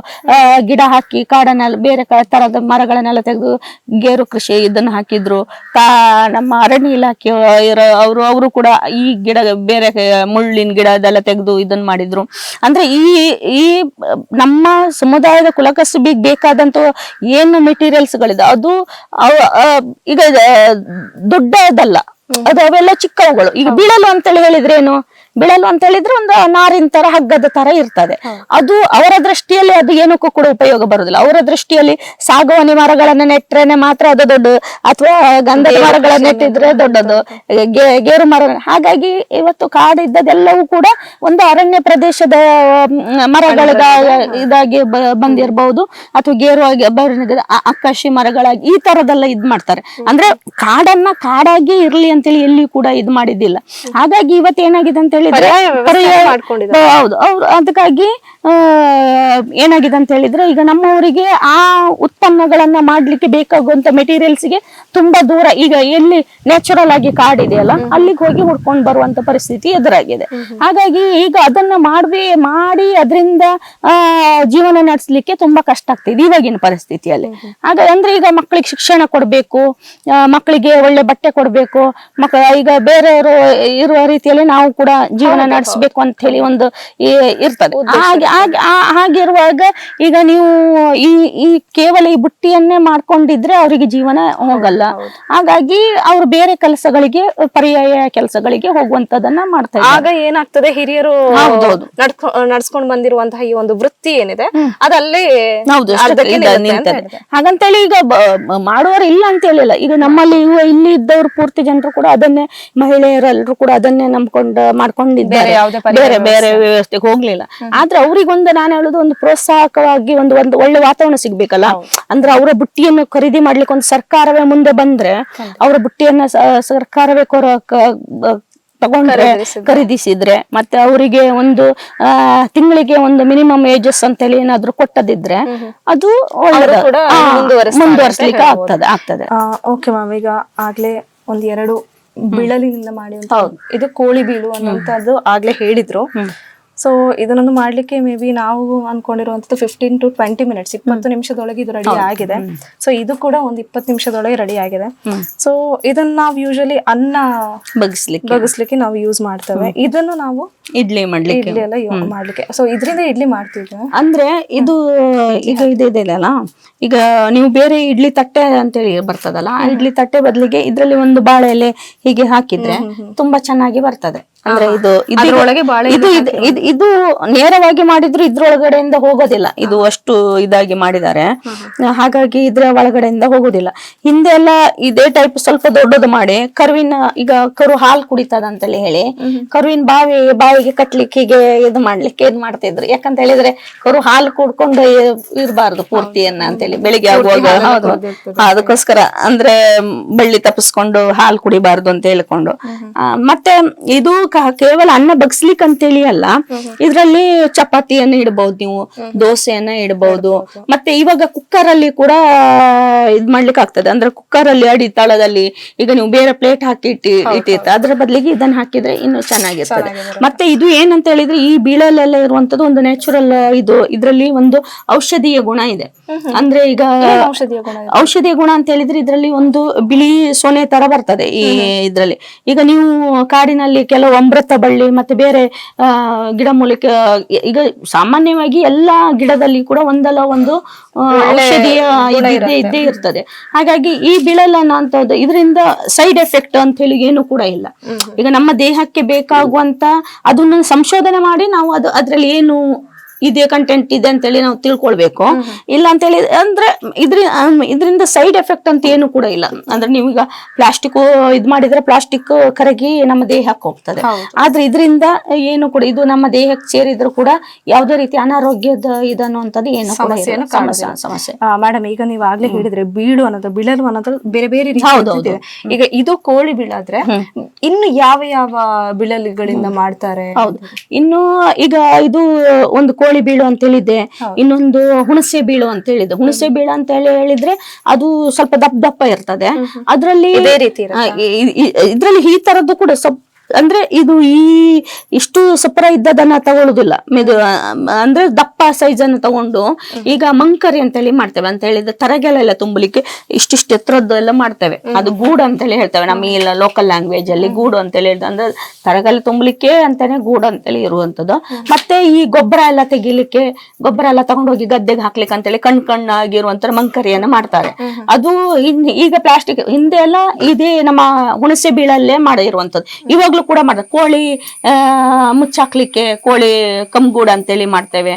ಗಿಡ ಹಾಕಿ ಕಾಡನ್ನೆಲ್ಲ ಬೇರೆ ತರದ ಮರಗಳನ್ನೆಲ್ಲ ತೆಗೆದು ಗೇರು ಕೃಷಿ ಇದನ್ನ ಹಾಕಿದ್ರು. ನಮ್ಮ ಅರಣ್ಯ ಇಲಾಖೆ ಅವರು ಕೂಡ ಈ ಗಿಡ ಬೇರೆ ಮುಳ್ಳಿನ ಗಿಡ ಅದೆಲ್ಲ ತೆಗೆದು ಇದನ್ನ ಮಾಡಿದ್ರು. ಅಂದ್ರೆ ಈ ನಮ್ಮ ಸಮುದಾಯದ ಕುಲಕಸುಬಿಗೆ ಬೇಕಾದಂತ ಏನು ಮೆಟೀರಿಯಲ್ಸ್ ಗಳಿದೆ ಅದು ಈಗ ದೊಡ್ಡದಲ್ಲ, ಅದು ಅವೆಲ್ಲ ಚಿಕ್ಕವುಗಳು. ಈಗ ಬೀಳಲು ಅಂತೇಳಿ ಹೇಳಿದ್ರೆ ಏನು, ಬೀಳಲು ಅಂತ ಹೇಳಿದ್ರೆ ಒಂದು ನಾರಿನ ತರ ಹಗ್ಗದ ತರ ಇರ್ತದೆ. ಅದು ಅವರ ದೃಷ್ಟಿಯಲ್ಲಿ ಅದು ಏನಕ್ಕೂ ಕೂಡ ಉಪಯೋಗ ಬರುದಿಲ್ಲ. ಅವರ ದೃಷ್ಟಿಯಲ್ಲಿ ಸಾಗುವಾನಿ ಮರಗಳನ್ನ ನೆಟ್ರೇನೆ ಮಾತ್ರ ಅದು ದೊಡ್ಡ, ಅಥವಾ ಗಂಧದ ಮರಗಳನ್ನ ನೆಟ್ಟಿದ್ರೆ ದೊಡ್ಡದು, ಗೇರು ಮರ. ಹಾಗಾಗಿ ಇವತ್ತು ಕಾಡಿದ್ದದೆಲ್ಲವೂ ಕೂಡ ಒಂದು ಅರಣ್ಯ ಪ್ರದೇಶದ ಮರಗಳ ಇದಾಗಿ ಬಂದಿರಬಹುದು, ಅಥವಾ ಗೇರು ಆಗಿ ಆಕಾಶಿ ಮರಗಳಾಗಿ ಈ ತರದೆಲ್ಲ ಇದ್ ಮಾಡ್ತಾರೆ. ಅಂದ್ರೆ ಕಾಡನ್ನ ಕಾಡಾಗಿ ಇರ್ಲಿ ಅಂತೇಳಿ ಎಲ್ಲಿ ಕೂಡ ಇದ್ ಮಾಡಿದ್ದಿಲ್ಲ. ಹಾಗಾಗಿ ಇವತ್ತು ಏನಾಗಿದೆ ಅಂತ ಹೇಳಿದ್ರೆ ಹೌದು, ಅವ್ರು ಅದಕ್ಕಾಗಿ ಏನಾಗಿದೆ ಅಂತ ಹೇಳಿದ್ರೆ ಈಗ ನಮ್ಮವರಿಗೆ ಆ ಉತ್ಪನ್ನಗಳನ್ನ ಮಾಡ್ಲಿಕ್ಕೆ ಬೇಕಾಗುವಂತ ಮೆಟೀರಿಯಲ್ಸ್ ಗೆ ತುಂಬಾ ದೂರ, ಈಗ ಎಲ್ಲಿ ನ್ಯಾಚುರಲ್ ಆಗಿ ಕಾಡಿದೆಯಲ್ಲ ಅಲ್ಲಿಗೆ ಹೋಗಿ ಹುಡ್ಕೊಂಡು ಬರುವಂತ ಪರಿಸ್ಥಿತಿ ಎದುರಾಗಿದೆ. ಹಾಗಾಗಿ ಈಗ ಅದನ್ನ ಮಾಡಿ ಅದರಿಂದ ಜೀವನ ನಡೆಸಲಿಕ್ಕೆ ತುಂಬಾ ಕಷ್ಟ ಆಗ್ತಿದೆ ಇವಾಗಿನ ಪರಿಸ್ಥಿತಿಯಲ್ಲಿ. ಹಾಗಾಗಿ ಅಂದ್ರೆ ಈಗ ಮಕ್ಕಳಿಗೆ ಶಿಕ್ಷಣ ಕೊಡ್ಬೇಕು, ಮಕ್ಕಳಿಗೆ ಒಳ್ಳೆ ಬಟ್ಟೆ ಕೊಡ್ಬೇಕು, ಈಗ ಬೇರೆಯವರು ಇರುವ ರೀತಿಯಲ್ಲಿ ನಾವು ಕೂಡ ಜೀವನ ನಡೆಸಬೇಕು ಅಂತ ಹೇಳಿ ಒಂದು ಇರ್ತದೆ. ಹಾಗಿರುವಾಗ ಈಗ ನೀವು ಈ ಕೇವಲ ಈ ಬುಟ್ಟಿಯನ್ನೇ ಮಾಡ್ಕೊಂಡಿದ್ರೆ ಅವರಿಗೆ ಜೀವನ ಹೋಗಲ್ಲ. ಹಾಗಾಗಿ ಅವ್ರು ಬೇರೆ ಕೆಲಸಗಳಿಗೆ, ಪರ್ಯಾಯ ಕೆಲಸಗಳಿಗೆ ಹೋಗುವಂತದನ್ನ ಮಾಡ್ತಾರೆ. ಆಗ ಏನಾಗ್ತದೆ, ಹಿರಿಯರು ನಡ್ಸ್ಕೊಂಡ್ ಬಂದಿರುವಂತಹ ಈ ಒಂದು ವೃತ್ತಿ ಏನಿದೆ ಅದಲ್ಲೇ ಹಾಗಂತೇಳಿ ಈಗ ಮಾಡುವವರು ಇಲ್ಲ ಅಂತ ಹೇಳಿಲ್ಲ. ಈಗ ನಮ್ಮಲ್ಲಿ ಇಲ್ಲಿ ಇದ್ದವ್ರು ಪೂರ್ತಿ ಜನರು ಕೂಡ ಅದನ್ನೇ, ಮಹಿಳೆಯರೆಲ್ಲರೂ ಕೂಡ ಅದನ್ನೇ ನಂಬ್ಕೊಂಡು ಮಾಡ್ಕೊಂಡಿದ್ದಾರೆ, ಬೇರೆ ಬೇರೆ ವ್ಯವಸ್ಥೆಗೆ ಹೋಗ್ಲಿಲ್ಲ. ಆದ್ರೆ ಅವ್ರಿಗೊಂದು ನಾನು ಹೇಳುದು, ಒಂದು ಪ್ರೋತ್ಸಾಹಕವಾಗಿ ಒಂದು ಒಳ್ಳೆ ವಾತಾವರಣ ಸಿಗ್ಬೇಕಲ್ಲ. ಅಂದ್ರೆ ಅವರ ಬುಟ್ಟಿಯನ್ನು ಖರೀದಿ ಮಾಡ್ಲಿಕ್ಕೆ ಒಂದು ಸರ್ಕಾರವೇ ಮುಂದೆ ಬಂದ್ರೆ, ಅವರ ಬುಟ್ಟಿಯನ್ನ ಸರ್ಕಾರವೇ ತಗೊಂಡ್ರೆ, ಖರೀದಿಸಿದ್ರೆ, ಮತ್ತೆ ಅವರಿಗೆ ಒಂದು ತಿಂಗಳಿಗೆ ಒಂದು ಮಿನಿಮಮ್ ವೇಜಸ್ ಅಂತೇಳಿ ಏನಾದ್ರು ಕೊಟ್ಟದಿದ್ರೆ ಅದು ಮುಂದುವರಿಸಲಿಕ್ಕೆ ಆಗ್ತದೆ. ಓಕೆ ಮ್ಯಾಮ್, ಈಗ ಆಗ್ಲೇ ಒಂದೆರಡು ಬಿಳಲಿನಿಂದ ಮಾಡುವಂತ ಇದು ಕೋಳಿ ಬೀಳು ಅನ್ನುವಂಥದ್ದು ಆಗ್ಲೇ ಹೇಳಿದ್ರು. ಸೊ ಇದನ್ನೊಂದು ಮಾಡ್ಲಿಕ್ಕೆ ಮೇ ಬಿ ನಾವು ಅನ್ಕೊಂಡಿರುವಂತದ್ದು 15 to 20 minutes, 20 ನಿಮಿಷದೊಳಗೆ ಇದು ರೆಡಿ ಆಗಿದೆ. ಸೊ ಇದು ಕೂಡ ಒಂದು 20 ನಿಮಿಷದೊಳಗೆ ರೆಡಿ ಆಗಿದೆ. ಸೊ ಇದನ್ನ ನಾವು ಯೂಶಲಿ ಅನ್ನ ಬಗ್ಸ್ಲಿಕ್ಕೆ ನಾವು ಯೂಸ್ ಮಾಡ್ತೇವೆ. ಇದನ್ನು ನಾವು ಇಡ್ಲಿ ಮಾಡ್ಲಿಕ್ಕೆ ಎಲ್ಲ ಮಾಡ್ಲಿಕ್ಕೆ, ಸೊ ಇದರಿಂದ ಇಡ್ಲಿ ಮಾಡ್ತಿದ್ವಿ. ಅಂದ್ರೆ ಇದು ಈಗ ಇದೆಯಲ್ಲ, ಈಗ ನೀವು ಬೇರೆ ಇಡ್ಲಿ ತಟ್ಟೆ ಅಂತೇಳಿ ಬರ್ತದಲ್ಲ, ಆ ಇಡ್ಲಿ ತಟ್ಟೆ ಬದಲಿಗೆ ಇದ್ರಲ್ಲಿ ಒಂದು ಬಾಳೆ ಎಲೆ ಹೀಗೆ ಹಾಕಿದ್ರೆ ತುಂಬಾ ಚೆನ್ನಾಗಿ ಬರ್ತದೆ. ಅಂದ್ರೆ ಇದು ನೇರವಾಗಿ ಮಾಡಿದ್ರು ಇದ್ರೊಳಗಡೆಯಿಂದ ಹೋಗೋದಿಲ್ಲ, ಇದು ಅಷ್ಟು ಇದಾಗಿ ಮಾಡಿದ್ದಾರೆ. ಹಾಗಾಗಿ ಇದ್ರ ಒಳಗಡೆಯಿಂದ ಹೋಗೋದಿಲ್ಲ. ಹಿಂದೆ ಎಲ್ಲ ಇದೇ ಟೈಪ್ ಸ್ವಲ್ಪ ದೊಡ್ಡದು ಮಾಡಿ ಈಗ ಕರು ಹಾಲು ಕುಡಿತದ ಅಂತೇಳಿ ಹೇಳಿ ಕರುವಿನ ಬಾವಿಗೆ ಕಟ್ಲಿಕ್ಕೆ ಹೀಗೆ ಇದು ಮಾಡ್ತಿದ್ರು. ಯಾಕಂತ ಹೇಳಿದ್ರೆ ಕರು ಹಾಲು ಕುಡ್ಕೊಂಡು ಇರಬಾರ್ದು ಪೂರ್ತಿಯನ್ನ ಅಂತೇಳಿ, ಬೆಳಿಗ್ಗೆ ಆಗುವಾಗ. ಅದಕ್ಕೋಸ್ಕರ ಅಂದ್ರೆ ಬಳ್ಳಿ ತಪ್ಪಿಸ್ಕೊಂಡು ಹಾಲು ಕುಡಿಬಾರ್ದು ಅಂತ ಹೇಳ್ಕೊಂಡು. ಮತ್ತೆ ಇದು ಕೇವಲ ಅನ್ನ ಬಗ್ಸ್ಲಿಕ್ಕೆ ಅಂತೇಳಿ ಅಲ್ಲ, ಇದ್ರಲ್ಲಿ ಚಪಾತಿಯನ್ನ ಇಡಬಹುದು, ನೀವು ದೋಸೆಯನ್ನ ಇಡಬಹುದು. ಮತ್ತೆ ಇವಾಗ ಕುಕ್ಕರ್ ಅಲ್ಲಿ ಕೂಡ ಇದ್ ಮಾಡ್ಲಿಕ್ಕೆ ಆಗ್ತದೆ. ಅಂದ್ರೆ ಕುಕ್ಕರ್ ಅಲ್ಲಿ ಅಡಿ ತಳದಲ್ಲಿ ಈಗ ನೀವು ಬೇರೆ ಪ್ಲೇಟ್ ಹಾಕಿ ಇಟ್ಟಿರ್ತಾರೆ, ಅದ್ರ ಬದಲಿಗೆ ಇದನ್ನ ಹಾಕಿದ್ರೆ ಇನ್ನು ಚೆನ್ನಾಗಿರ್ತದೆ. ಮತ್ತೆ ಇದು ಏನಂತ ಹೇಳಿದ್ರೆ, ಈ ಬೀಳಲೆಲ್ಲ ಇರುವಂತದ್ದು ಒಂದು ನ್ಯಾಚುರಲ್ ಇದ್ರಲ್ಲಿ ಒಂದು ಔಷಧೀಯ ಗುಣ ಇದೆ. ಅಂದ್ರೆ ಈಗ ಔಷಧೀಯ ಗುಣ ಅಂತ ಹೇಳಿದ್ರೆ ಇದ್ರಲ್ಲಿ ಒಂದು ಬಿಳಿ ಸೊನೆ ತರ ಬರ್ತದೆ ಈ ಇದ್ರಲ್ಲಿ. ಈಗ ನೀವು ಕಾಡಿನಲ್ಲಿ ಕೆಲವು ಅಮೃತ ಬಳ್ಳಿ ಮತ್ತೆ ಬೇರೆ ಗಿಡಮೂಲಿಕೆ, ಈಗ ಸಾಮಾನ್ಯವಾಗಿ ಎಲ್ಲಾ ಗಿಡದಲ್ಲಿ ಕೂಡ ಒಂದಲ್ಲ ಒಂದು ಔಷಧಿಯ ಇದ್ದೇ ಇರ್ತದೆ. ಹಾಗಾಗಿ ಈ ಬಿಳಲನ್ನ ಅಂತದ್ದು ಇದರಿಂದ ಸೈಡ್ ಎಫೆಕ್ಟ್ ಅಂತ ಹೇಳಿ ಏನು ಕೂಡ ಇಲ್ಲ. ಈಗ ನಮ್ಮ ದೇಹಕ್ಕೆ ಬೇಕಾಗುವಂತ ಅದನ್ನ ಸಂಶೋಧನೆ ಮಾಡಿ ನಾವು ಅದ್ರಲ್ಲಿ ಏನು ಇದೇ ಕಂಟೆಂಟ್ ಇದೆ ಅಂತೇಳಿ ನಾವು ತಿಳ್ಕೊಳ್ಬೇಕು. ಇಲ್ಲ ಅಂತೇಳಿ ಅಂದ್ರೆ ಇದರಿಂದ ಸೈಡ್ ಎಫೆಕ್ಟ್ ಅಂತ ಏನು ಕೂಡ ಇಲ್ಲ. ಅಂದ್ರೆ ನೀವೀಗ ಪ್ಲಾಸ್ಟಿಕ್ ಇದ್ ಮಾಡಿದ್ರೆ ಪ್ಲಾಸ್ಟಿಕ್ ಕರಗಿ ನಮ್ಮ ದೇಹಕ್ಕೆ ಹೋಗ್ತದೆ. ಆದ್ರೆ ಇದರಿಂದ ಏನು ಕೂಡ ಇದು ನಮ್ಮ ದೇಹಕ್ಕೆ ಸೇರಿದ್ರು ಕೂಡ ಯಾವುದೇ ರೀತಿ ಅನಾರೋಗ್ಯದ ಇದನ್ನುವಂಥದ್ದು ಏನು ಸಮಸ್ಯೆ. ಮೇಡಮ್, ಈಗ ನೀವು ಆಗ್ಲೇ ಹೇಳಿದ್ರೆ ಬಿಳಲು ಅನ್ನೋದು ಬೇರೆ ಬೇರೆ ರೀತಿ ಇದೆ. ಈಗ ಇದು ಕೋಳಿ ಬೀಳಾದ್ರೆ ಇನ್ನು ಯಾವ ಯಾವ ಬಿಳಲುಗಳಿಂದ ಮಾಡ್ತಾರೆ? ಹೌದು, ಇನ್ನು ಈಗ ಇದು ಒಂದು ಕೋಳಿ ಬೀಳು ಅಂತ ಹೇಳಿದೆ, ಇನ್ನೊಂದು ಹುಣಸೆ ಬೀಳು ಅಂತ ಹೇಳಿದೆ. ಹುಣಸೆ ಬೀಳು ಅಂತ ಹೇಳಿದ್ರೆ ಅದು ಸ್ವಲ್ಪ ದಪ್ಪ ಇರ್ತದೆ. ಅದ್ರಲ್ಲಿ ಇದ್ರಲ್ಲಿ ಈ ತರದ್ದು ಕೂಡ ಅಂದ್ರೆ ಇದು ಇಷ್ಟು ಸಪರ ಇದ್ದದನ್ನ ತಗೊಳುದಿಲ್ಲ, ಅಂದ್ರೆ ದಪ್ಪ ಸೈಜ್ ಅನ್ನು ತಗೊಂಡು ಈಗ ಮಂಕರಿ ಅಂತೇಳಿ ಮಾಡ್ತೇವೆ. ಅಂತ ಹೇಳಿದ್ರೆ ತರಗೆಲ್ಲ ತುಂಬಲಿಕ್ಕೆ ಇಷ್ಟಿಷ್ಟು ಎತ್ತರದ್ದು ಎಲ್ಲ ಮಾಡ್ತೇವೆ. ಅದು ಗೂಡು ಅಂತೇಳಿ ಹೇಳ್ತೇವೆ ನಮ್ಮ ಈ ಲೋಕಲ್ ಲ್ಯಾಂಗ್ವೇಜ್ ಅಲ್ಲಿ. ಗೂಡು ಅಂತೇಳಿ ಹೇಳಿದ ಅಂದ್ರೆ ತರಗೆಲ್ಲ ತುಂಬಲಿಕ್ಕೆ ಅಂತಾನೆ ಗೂಡು ಅಂತೇಳಿ ಇರುವಂತದ್ದು. ಮತ್ತೆ ಈ ಗೊಬ್ಬರ ಎಲ್ಲ ತೆಗಿಲಿಕ್ಕೆ, ಗೊಬ್ಬರ ಎಲ್ಲ ತಗೊಂಡೋಗಿ ಗದ್ದೆಗೆ ಹಾಕ್ಲಿಕ್ಕೆ ಅಂತೇಳಿ ಕಣ್ಣಾಗಿರುವಂತ ಮಂಕರಿಯನ್ನ ಮಾಡ್ತಾರೆ. ಅದು ಈಗ ಪ್ಲಾಸ್ಟಿಕ್ ಹಿಂದೆ ಎಲ್ಲ ಇದೇ ನಮ್ಮ ಹುಣಸೆ ಬೀಳಲ್ಲೇ ಮಾಡಿರುವಂತದ್ದು. ಇವಾಗ್ಲೂ ಕೂಡ ಮಾಡ್ತಾರೆ. ಕೋಳಿ ಮುಚ್ಚಾಕ್ಲಿಕ್ಕೆ ಕೋಳಿ ಕಂಬಗೂಡು ಅಂತೇಳಿ ಮಾಡ್ತೇವೆ.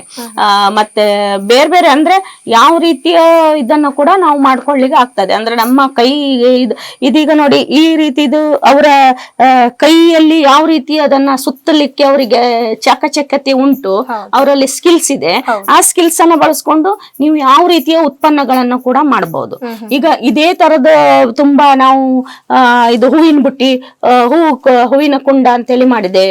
ಮತ್ತೆ ಬೇರೆ ಬೇರೆ ಅಂದ್ರೆ ಯಾವ ರೀತಿಯ ಇದನ್ನ ಕೂಡ ನಾವು ಮಾಡ್ಕೊಳ್ಳಿಕ್ಕೆ ಆಗ್ತದೆ. ಅಂದ್ರೆ ನಮ್ಮ ಕೈ ಇದೀಗ ನೋಡಿ ಈ ರೀತಿದು ಅವರ ಕೈಯಲ್ಲಿ ಯಾವ ರೀತಿ ಅದನ್ನ ಸುತ್ತಲಿಕ್ಕೆ ಅವರಿಗೆ ಚಾಕಚಕ್ಯತೆ ಉಂಟು, ಅವರಲ್ಲಿ ಸ್ಕಿಲ್ಸ್ ಇದೆ. ಆ ಸ್ಕಿಲ್ಸ್ ಅನ್ನ ಬಳಸ್ಕೊಂಡು ನೀವು ಯಾವ ರೀತಿಯ ಉತ್ಪನ್ನಗಳನ್ನು ಕೂಡ ಮಾಡಬಹುದು. ಈಗ ಇದೇ ತರದ ತುಂಬಾ ನಾವು ಇದು ಹೂವಿನ ಬುಟ್ಟಿ, ಹೂವಿನ ಕುಂಡ ಅಂತೇಳಿ ಮಾಡಿದೆ,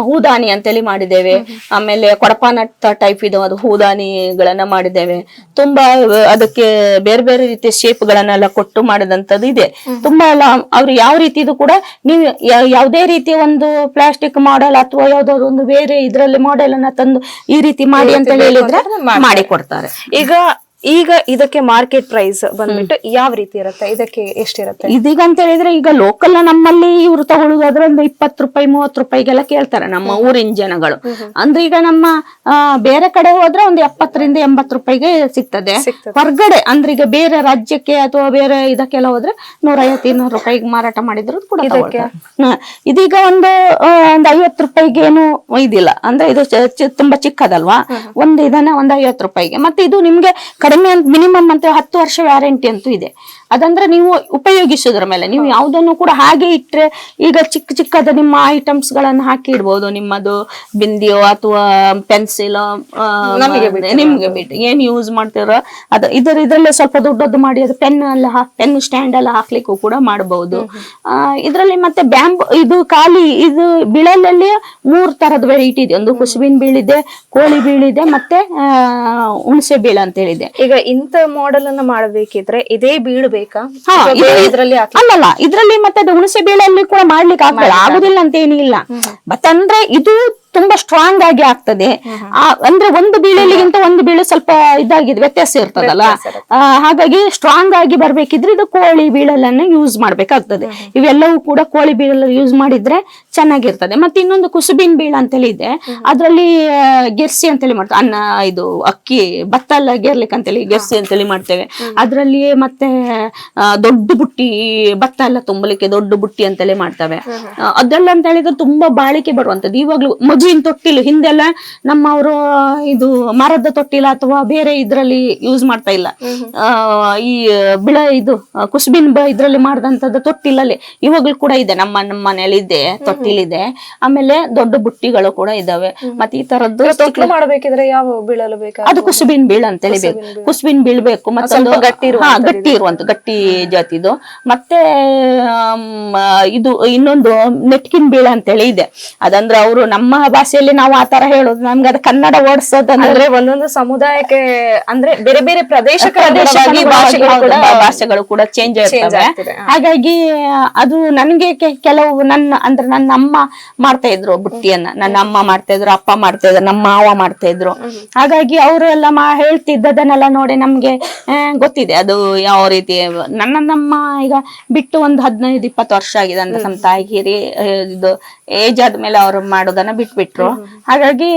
ಹೂದಾನಿ ಅಂತೇಳಿ ಮಾಡಿದ್ದೇವೆ. ಆಮೇಲೆ ಕೊಡಪಾನಟ್ ಟೈಪ್ ಇದು ಅದು ಹೂದಾನಿಗಳನ್ನ ಮಾಡಿದ್ದೇವೆ. ತುಂಬಾ ಅದಕ್ಕೆ ಬೇರೆ ಬೇರೆ ರೀತಿಯ ಶೇಪ್ ಗಳನ್ನೆಲ್ಲ ಕೊಟ್ಟು ಮಾಡಿದಂತದ್ದು ಇದೆ. ತುಂಬಾ ಎಲ್ಲ ಅವ್ರು ಯಾವ ರೀತಿದು ಕೂಡ ನೀವು ಯಾವುದೇ ರೀತಿಯ ಒಂದು ಪ್ಲಾಸ್ಟಿಕ್ ಮಾಡೆಲ್ ಅಥವಾ ಯಾವ್ದಾದ್ರು ಒಂದು ಬೇರೆ ಇದ್ರಲ್ಲಿ ಮಾಡೆಲ್ ಅನ್ನ ತಂದು ಈ ರೀತಿ ಮಾಡಿ ಅಂತ ಹೇಳಿದ್ರೆ ಮಾಡಿ ಕೊಡ್ತಾರೆ. ಈಗ ಇದಕ್ಕೆ ಮಾರ್ಕೆಟ್ ಪ್ರೈಸ್ ಬಂದ್ಬಿಟ್ಟು ಯಾವ ರೀತಿ ಇರುತ್ತೆ? ಇದಕ್ಕೆ ಎಷ್ಟಿರುತ್ತೆ? ಇದೀಗ ಅಂತ ಹೇಳಿದ್ರೆ ಈಗ ಲೋಕಲ್ ನಮ್ಮಲ್ಲಿ ಇವ್ರು ತಗೊಳುದಾದ್ರೆ ಒಂದು 20 ರೂಪಾಯಿ 30 ರೂಪಾಯಿಗೆಲ್ಲ ಕೇಳ್ತಾರೆ ನಮ್ಮ ಊರಿನ ಜನಗಳು. ಅಂದ್ರೆ ಈಗ ನಮ್ಮ ಬೇರೆ ಕಡೆ ಹೋದ್ರೆ ಒಂದು 70 ರಿಂದ 80 ರೂಪಾಯಿಗೆ ಸಿಗ್ತದೆ. ಹೊರಗಡೆ ಅಂದ್ರೆ ಈಗ ಬೇರೆ ರಾಜ್ಯಕ್ಕೆ ಅಥವಾ ಬೇರೆ ಇದಕ್ಕೆಲ್ಲ ಹೋದ್ರೆ 150-200 ರೂಪಾಯಿಗೆ ಮಾರಾಟ ಮಾಡಿದ್ರು ಕೂಡ ಇದೀಗ ಒಂದು 50 ರೂಪಾಯಿಗೆ ಏನು ಇದಿಲ್ಲ. ಅಂದ್ರೆ ಇದು ತುಂಬಾ ಚಿಕ್ಕದಲ್ವಾ, ಒಂದು ಇದನ್ನ ಒಂದು 50 ರೂಪಾಯಿಗೆ. ಮತ್ತೆ ಇದು ನಿಮ್ಗೆ ಮಿನಿಮಮ್ ಅಂತ 10 ವರ್ಷ ವ್ಯಾರಂಟಿ ಅಂತೂ ಇದೆ. ಅದಂದ್ರೆ ನೀವು ಉಪಯೋಗಿಸೋದ್ರ ಮೇಲೆ. ನೀವು ಯಾವ್ದನ್ನು ಕೂಡ ಹಾಗೆ ಇಟ್ರೆ ಈಗ ಚಿಕ್ಕದ ನಿಮ್ಮ ಐಟಮ್ಸ್ ಗಳನ್ನ ಹಾಕಿ ಇಡ್ಬೋದು. ನಿಮ್ಮದು ಬಿಂದಿಯೋ ಅಥವಾ ಪೆನ್ಸಿಲ್ ನಿಮ್ಗೆ ಬಿಟ್ಟು ಏನ್ ಯೂಸ್ ಮಾಡ್ತಿರೋ ಅದು ಇದ್ರಲ್ಲೇ ಸ್ವಲ್ಪ ದೊಡ್ಡದು ಮಾಡಿ ಅದು ಪೆನ್ ಸ್ಟ್ಯಾಂಡ್ ಎಲ್ಲ ಹಾಕ್ಲಿಕ್ಕೂ ಕೂಡ ಮಾಡಬಹುದು. ಇದ್ರಲ್ಲಿ ಮತ್ತೆ ಬ್ಯಾಂಬು ಇದು ಖಾಲಿ ಇದು ಬಿಳಲಲ್ಲಿ 3 ತರದ ವೆರೈಟಿ ಇದೆ. ಒಂದು ಕುಸುಬಿನ ಬೀಳಿದೆ, ಕೋಳಿ ಬೀಳಿದೆ, ಮತ್ತೆ ಹುಣಸೆ ಬೀಳ ಅಂತ ಹೇಳಿದೆ. ಈಗ ಇಂತ ಮಾಡೆಲ್ ಅನ್ನ ಮಾಡಬೇಕಿದ್ರೆ ಇದೇ ಬೀಳು ಬೇಕಾ? ಅಲ್ಲಲ್ಲ, ಇದ್ರಲ್ಲಿ ಮತ್ತೆ ಅದು ಹುಣಸೆ ಬೀಳಲ್ಲಿ ಕೂಡ ಮಾಡ್ಲಿಕ್ಕೆ ಆಗುದಿಲ್ಲ ಅಂತ ಏನಿಲ್ಲ. ಬಟ್ ಅಂದ್ರೆ ಇದು ತುಂಬಾ ಸ್ಟ್ರಾಂಗ್ ಆಗಿ ಆಗ್ತದೆ. ಅಂದ್ರೆ ಒಂದು ಬೀಳಲಿಗಿಂತ ಒಂದು ಬೀಳು ಸ್ವಲ್ಪ ಇದಾಗಿದೆ, ವ್ಯತ್ಯಾಸ ಇರ್ತದಲ್ಲ. ಹಾಗಾಗಿ ಸ್ಟ್ರಾಂಗ್ ಆಗಿ ಬರ್ಬೇಕಿದ್ರೆ ಇದು ಕೋಳಿ ಬೀಳಲನ್ನ ಯೂಸ್ ಮಾಡ್ಬೇಕಾಗ್ತದೆ. ಇವೆಲ್ಲವೂ ಕೂಡ ಕೋಳಿ ಬೀಳಲು ಯೂಸ್ ಮಾಡಿದ್ರೆ ಚೆನ್ನಾಗಿರ್ತದೆ. ಮತ್ತೆ ಇನ್ನೊಂದು ಕುಸುಬಿನ ಬೀಳ ಅಂತೇಳಿ ಇದೆ. ಅದ್ರಲ್ಲಿ ಗೆರ್ಸಿ ಅಂತೇಳಿ ಮಾಡ್ತೇವೆ. ಅನ್ನ ಇದು ಅಕ್ಕಿ ಭತ್ತ ಎಲ್ಲ ಗೆರ್ಲಿಕ್ಕೆ ಅಂತೇಳಿ ಗೆರ್ಸಿ ಅಂತೇಳಿ ಮಾಡ್ತೇವೆ. ಅದ್ರಲ್ಲಿ ಮತ್ತೆ ದೊಡ್ಡ ಬುಟ್ಟಿ ಭತ್ತ ಎಲ್ಲ ತುಂಬಲಿಕ್ಕೆ ದೊಡ್ಡ ಬುಟ್ಟಿ ಅಂತೇಳಿ ಮಾಡ್ತೇವೆ. ಅದೆಲ್ಲ ಅಂತ ಹೇಳಿದ್ರೆ ತುಂಬಾ ಬಾಳಿಕೆ ಬರುವಂತದ್ದು. ಇವಾಗ್ಲೂ ಮದುವಿನ ತೊಟ್ಟಿಲು ಹಿಂದೆಲ್ಲ ನಮ್ಮವರು ಇದು ಮರದ ತೊಟ್ಟಿಲ ಅಥವಾ ಬೇರೆ ಇದ್ರಲ್ಲಿ ಯೂಸ್ ಮಾಡ್ತಾ ಇಲ್ಲ. ಈ ಇದು ಕುಸುಬಿನ ಇದ್ರಲ್ಲಿ ಮಾಡಿದಂತದ್ದು ತೊಟ್ಟಿಲಲ್ಲಿ ಇವಾಗ್ಲೂ ಕೂಡ ಇದೆ. ನಮ್ಮ ಮನೆಯಲ್ಲಿ ಇದೆ, ತೊಟ್ಟಿಲಿದೆ. ಆಮೇಲೆ ದೊಡ್ಡ ಬುಟ್ಟಿಗಳು ಕೂಡ ಇದಾವೆ. ಮತ್ತೆ ಈ ತರದ್ದು ತೊಟ್ಟಿಲು ಮಾಡಬೇಕಿದ್ರೆ ಯಾವ ಬೀಳಲು ಬೇಕು? ಅದು ಕುಸುಬಿನ ಬೀಳ ಅಂತೇಳಿ ಬೇಕು. ಕುಸುಬಿನ ಬೀಳ್ಬೇಕು. ಮತ್ತೆ ಗಟ್ಟಿ ಇರುವಂತ ಗಟ್ಟಿ ಜಾತಿದು. ಮತ್ತೆ ಇದು ಇನ್ನೊಂದು ನೆಟ್ಕಿನ್ ಬೀಳ ಅಂತೇಳಿ ಇದೆ. ಅದಂದ್ರೆ ಅವರು ನಮ್ಮ ಭಾಷೆಯಲ್ಲಿ ನಾವು ಆತರ ಹೇಳೋದು, ನಮ್ಗೆ ಅದು ಕನ್ನಡ ಓಡಿಸೋದಂದ್ರೆ ಅಂದ್ರೆ ಒಂದೊಂದು ಸಮುದಾಯಕ್ಕೆ ಅಂದ್ರೆ ಬೇರೆ ಬೇರೆ ಪ್ರದೇಶಕ್ಕೆ ಅನುಗುಣವಾಗಿ ಭಾಷೆಗಳು ಕೂಡ ಭಾಷೆಗಳು ಕೂಡ ಚೇಂಜ್ ಇರ್ತವೆ. ಆಗ್ತಿದೆ. ಹಾಗಾಗಿ ಅದು ನನ್ಗೆ ಕೆಲವು ನನ್ನ ಅಮ್ಮ ಮಾಡ್ತಾ ಇದ್ರು ಬುಟ್ಟಿಯನ್ನ, ನನ್ನ ಅಮ್ಮ ಮಾಡ್ತಾ ಇದ್ರು, ಅಪ್ಪ ಮಾಡ್ತಾ ಇದ್ರು, ನಮ್ಮ ಮಾವ ಮಾಡ್ತಾ ಇದ್ರು. ಹಾಗಾಗಿ ಅವರೆಲ್ಲ ಹೇಳ್ತಿದ್ದದನ್ನೆಲ್ಲ ನೋಡಿ ನಮ್ಗೆ ಗೊತ್ತಿದೆ ಅದು ಯಾವ ರೀತಿ. ನಮ್ಮ ಈಗ ಬಿಟ್ಟು ಒಂದು 15-20 ವರ್ಷ ಆಗಿದೆ ಅಂದ್ರೆ ನಮ್ಮ ತಾಯಿ ಹಿರಿ ಇದು ಏಜ್ ಆದ್ಮೇಲೆ ಅವ್ರು ಮಾಡೋದನ್ನ ಬಿಟ್ಬಿಟ್ರು. ಹಾಗಾಗಿ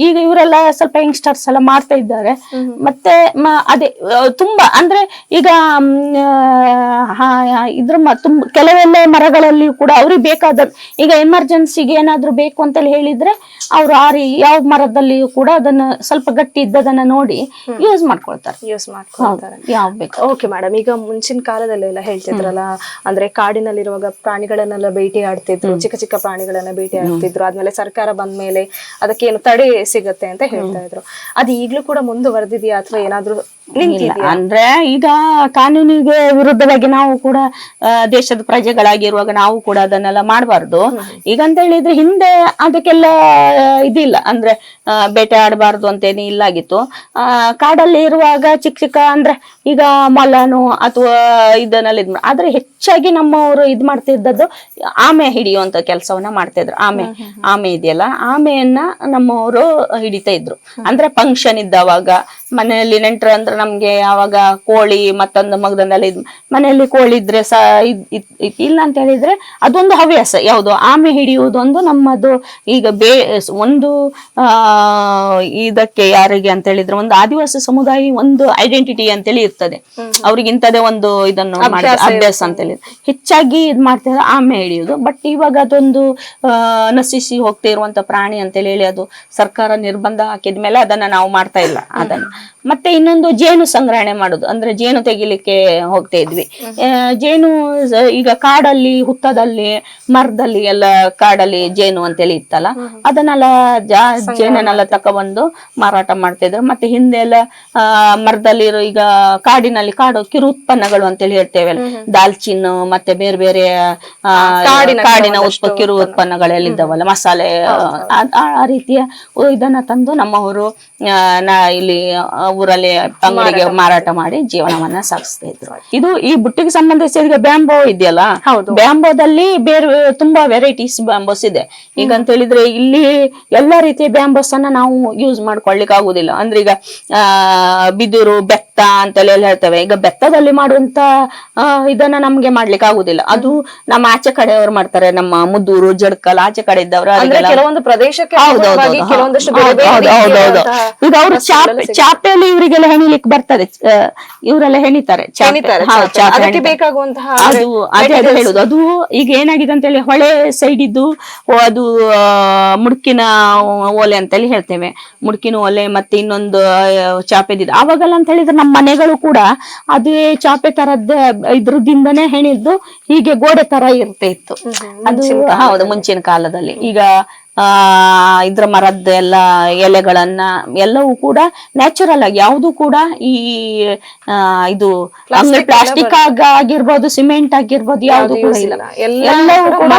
ಈಗ ಇವರೆಲ್ಲ ಸ್ವಲ್ಪ ಯಂಗ್ಸ್ಟರ್ಸ್ ಎಲ್ಲ ಮಾಡ್ತಾ ಇದ್ದಾರೆ. ಮತ್ತೆ ಅದೇ ತುಂಬಾ ಅಂದ್ರೆ ಈಗ ತುಂಬ ಕೆಲವೆಲ್ಲ ಮರಗಳಲ್ಲಿ ಕೂಡ ಅವ್ರಿಗೆ ಬೇಕಾದ, ಈಗ ಎಮರ್ಜೆನ್ಸಿಗೆ ಏನಾದ್ರು ಬೇಕು ಅಂತೇಳಿ ಹೇಳಿದ್ರೆ ಅವ್ರು ಯಾವ ಮರದಲ್ಲಿ ಕೂಡ ಅದನ್ನ ಸ್ವಲ್ಪ ಗಟ್ಟಿ ಇದ್ದದನ್ನ ನೋಡಿ ಯೂಸ್ ಮಾಡ್ಕೊಳ್ತಾರೆ. ಯಾವ ಬೇಕು. ಓಕೆ ಮೇಡಮ್, ಈಗ ಮುಂಚಿನ ಕಾಲದಲ್ಲೆಲ್ಲ ಹೇಳ್ತಿದ್ರಲ್ಲ, ಅಂದ್ರೆ ಕಾಡಿನಲ್ಲಿರುವಾಗ ಪ್ರಾಣಿಗಳನ್ನೆಲ್ಲ ಭೇಟಿ ಆಡ್ತಿದ್ರು, ಚಿಕ್ಕ ಚಿಕ್ಕ ಪ್ರಾಣಿಗಳನ್ನ ಭೇಟಿ ಆಡ್ತಿದ್ರು. ಆದ್ಮೇಲೆ ಸರ್ಕಾರ ಬಂದ್ಮೇಲೆ ಅದಕ್ಕೇನು ತಡೆ ಸಿಗತ್ತೆ ಅಂತ ಹೇಳ್ತಾ ಇದ್ರು. ಅದು ಈಗ್ಲೂ ಕೂಡ ಮುಂದುವರೆದಿದೆಯಾ ಅಥವಾ ಏನಾದ್ರು ಅಂದ್ರೆ ಈಗ ಕಾನೂನಿಗೆ ವಿರುದ್ಧವಾಗಿ ನಾವು ಕೂಡ ದೇಶದ ಪ್ರಜೆಗಳಾಗಿರುವಾಗ ನಾವು ಕೂಡ ಅದನ್ನೆಲ್ಲ ಮಾಡಬಾರ್ದು. ಈಗ ಅಂತ ಹೇಳಿದ್ರೆ ಹಿಂದೆ ಅದಕ್ಕೆಲ್ಲ ಇದಿಲ್ಲ, ಅಂದ್ರೆ ಬೇಟೆ ಆಡಬಾರ್ದು ಅಂತೇನಿ ಇಲ್ಲಾಗಿತ್ತು. ಕಾಡಲ್ಲಿ ಇರುವಾಗ ಚಿಕ್ಕ ಚಿಕ್ಕ ಅಂದ್ರೆ ಈಗ ಮೊಲನು ಅಥವಾ ಇದನ್ನೆಲ್ಲ ಆದ್ರೆ ಹೆಚ್ಚಾಗಿ ನಮ್ಮವರು ಇದ್ ಮಾಡ್ತಿದ್ದದ್ದು ಆಮೆ ಹಿಡಿಯುವಂತ ಕೆಲಸವನ್ನ ಮಾಡ್ತಾ ಇದ್ರು. ಆಮೆ ಇದೆಯಲ್ಲ, ಆಮೆಯನ್ನ ನಮ್ಮವರು ಹಿಡಿತಾ ಇದ್ರು. ಅಂದ್ರೆ ಫಂಕ್ಷನ್ ಇದ್ದವಾಗ ಮನೆಯಲ್ಲಿ ನೆಂಟರು ಅಂದ್ರೆ ನಮ್ಗೆ ಯಾವಾಗ ಕೋಳಿ ಮತ್ತೊಂದು ಮಗದನ್ನೆಲ್ಲ ಮನೆಯಲ್ಲಿ ಕೋಳಿ ಇದ್ರೆ ಇಲ್ಲ ಅಂತ ಹೇಳಿದ್ರೆ ಅದೊಂದು ಹವ್ಯಾಸ. ಯಾವುದು ಆಮೆ ಹಿಡಿಯುವುದೊಂದು ನಮ್ಮದು. ಈಗ ಒಂದು ಇದಕ್ಕೆ ಯಾರಿಗೆ ಅಂತ ಹೇಳಿದ್ರೆ ಒಂದು ಆದಿವಾಸಿ ಸಮುದಾಯ ಒಂದು ಐಡೆಂಟಿಟಿ ಅಂತೇಳಿ ಇರ್ತದೆ. ಅವ್ರಿಗೆ ಇಂಥದೇ ಒಂದು ಇದನ್ನು ಅಭ್ಯಾಸ ಅಂತೇಳಿ ಹೆಚ್ಚಾಗಿ ಇದ್ ಮಾಡ್ತಾರೆ ಆಮೆ ಹಿಡಿಯುವುದು. ಬಟ್ ಇವಾಗ ಅದೊಂದು ನಶಿಸಿ ಹೋಗ್ತಾ ಇರುವಂತ ಪ್ರಾಣಿ ಅಂತೇಳಿ ಹೇಳಿ ಅದು ಸರ್ಕಾರ ನಿರ್ಬಂಧ ಹಾಕಿದ್ಮೇಲೆ ಅದನ್ನ ನಾವು ಮಾಡ್ತಾ ಇಲ್ಲ ಅದನ್ನ. ಮತ್ತೆ ಇನ್ನೊಂದು ಜೇನು ಸಂಗ್ರಹಣೆ ಮಾಡುದು, ಅಂದ್ರೆ ಜೇನು ತೆಗಿಲಿಕ್ಕೆ ಹೋಗ್ತಾ ಇದ್ವಿ. ಜೇನು ಈಗ ಕಾಡಲ್ಲಿ ಹುತ್ತದಲ್ಲಿ ಮರದಲ್ಲಿ ಎಲ್ಲ ಕಾಡಲ್ಲಿ ಜೇನು ಅಂತೇಳಿ ಇತ್ತಲ್ಲ, ಅದನ್ನೆಲ್ಲ ಜೇನನ್ನೆಲ್ಲ ತಕೊಬಂದು ಮಾರಾಟ ಮಾಡ್ತಾ ಇದ್ರು. ಮತ್ತೆ ಹಿಂದೆ ಎಲ್ಲ ಮರದಲ್ಲಿರೋ ಈಗ ಕಾಡು ಕಿರು ಉತ್ಪನ್ನಗಳು ಅಂತೇಳಿ ಹೇಳ್ತೇವೆ, ದಾಲ್ಚಿನ್ನು ಮತ್ತೆ ಬೇರೆ ಬೇರೆ ಕಾಡಿನ ಕಿರು ಉತ್ಪನ್ನಗಳೆಲ್ಲ ಇದ್ದಾವಲ್ಲ, ಮಸಾಲೆ ಆ ರೀತಿಯ ಇದನ್ನ ತಂದು ನಮ್ಮವರು ಇಲ್ಲಿ ಊರಲ್ಲಿ ಅಂಗಡಿಗೆ ಮಾರಾಟ ಮಾಡಿ ಜೀವನವನ್ನ ಸಾಗಿಸ್ತಾ ಇದ್ರು. ಇದು ಈ ಬುಟ್ಟಿಗೆ ಸಂಬಂಧಿಸಿದ ಬ್ಯಾಂಬೋ ಇದೆಯಲ್ಲ, ಬ್ಯಾಂಬೋದಲ್ಲಿ ಬೇರೆ ತುಂಬಾ ವೆರೈಟೀಸ್ ಬ್ಯಾಂಬೋಸ್ ಇದೆ. ಈಗ ಅಂತ ಹೇಳಿದ್ರೆ ಇಲ್ಲಿ ಎಲ್ಲಾ ರೀತಿಯ ಬ್ಯಾಂಬೋಸ್ ಅನ್ನ ನಾವು ಯೂಸ್ ಮಾಡ್ಕೊಳ್ಲಿಕ್ಕೆ ಆಗುದಿಲ್ಲ. ಅಂದ್ರೆ ಈಗ ಬಿದಿರು, ಬೆತ್ತ ಅಂತೆಲ್ಲ ಹೇಳ್ತೇವೆ. ಈಗ ಬೆತ್ತದಲ್ಲಿ ಮಾಡುವಂತ ಇದನ್ನ ನಮ್ಗೆ ಮಾಡ್ಲಿಕ್ಕೆ ಆಗುದಿಲ್ಲ. ಅದು ನಮ್ಮ ಆಚೆ ಕಡೆಯವರು ಮಾಡ್ತಾರೆ, ನಮ್ಮ ಮುದ್ದೂರು, ಜಡ್ಕಲ್ ಆಚೆ ಕಡೆ ಇದ್ದವರು. ಕೆಲವೊಂದು ಪ್ರದೇಶಕ್ಕೆ ಈಗ ಅವರು ಚಾಪೆಯಲ್ಲಿ ಇವರಿಗೆಲ್ಲ ಹೆಣಿಲಿಕ್ಕೆ ಬರ್ತದೆ, ಇವರೆಲ್ಲ ಹೆಣಿತಾರೆ. ಅದಕ್ಕೆ ಬೇಕಾಗುವಂತಹ ಅದು ಅದೇ ಹೇಳುದು. ಅದು ಈಗ ಏನಾಗಿದೆ ಅಂತ ಹೇಳಿ ಹೊಳೆ ಸೈಡ್ ಇದ್ದು ಅದು ಮುಡ್ಕಿನ ಓಲೆ ಅಂತೇಳಿ ಹೇಳ್ತೇವೆ. ಮುಡ್ಕಿನ ಓಲೆ ಮತ್ತೆ ಇನ್ನೊಂದು ಚಾಪೆದಿದೆ. ಅವಾಗೆಲ್ಲ ಅಂತ ಹೇಳಿದ್ರೆ ನಮ್ಮ ಮನೆಗಳು ಕೂಡ ಅದೇ ಚಾಪೆ ತರದ್ ಇದ್ರದಿಂದನೇ ಹೆಣಿದ್ದು ಹೀಗೆ ಗೋಡೆ ತರ ಇರ್ತಾ ಇತ್ತು. ಅದು ಹೌದು, ಮುಂಚಿನ ಕಾಲದಲ್ಲಿ. ಈಗ ಇದ್ರ ಮರದ್ದು ಎಲ್ಲ ಎಲೆಗಳನ್ನ ಎಲ್ಲವೂ ಕೂಡ ನ್ಯಾಚುರಲ್ ಆಗಿ, ಯಾವುದು ಕೂಡ ಈ ಇದು ಪ್ಲಾಸ್ಟಿಕ್ ಆಗಿರ್ಬೋದು, ಸಿಮೆಂಟ್ ಆಗಿರ್ಬೋದು, ಯಾವುದು ಕೂಡ ಇಲ್ಲ. ಎಲ್ಲವೂ ಕೂಡ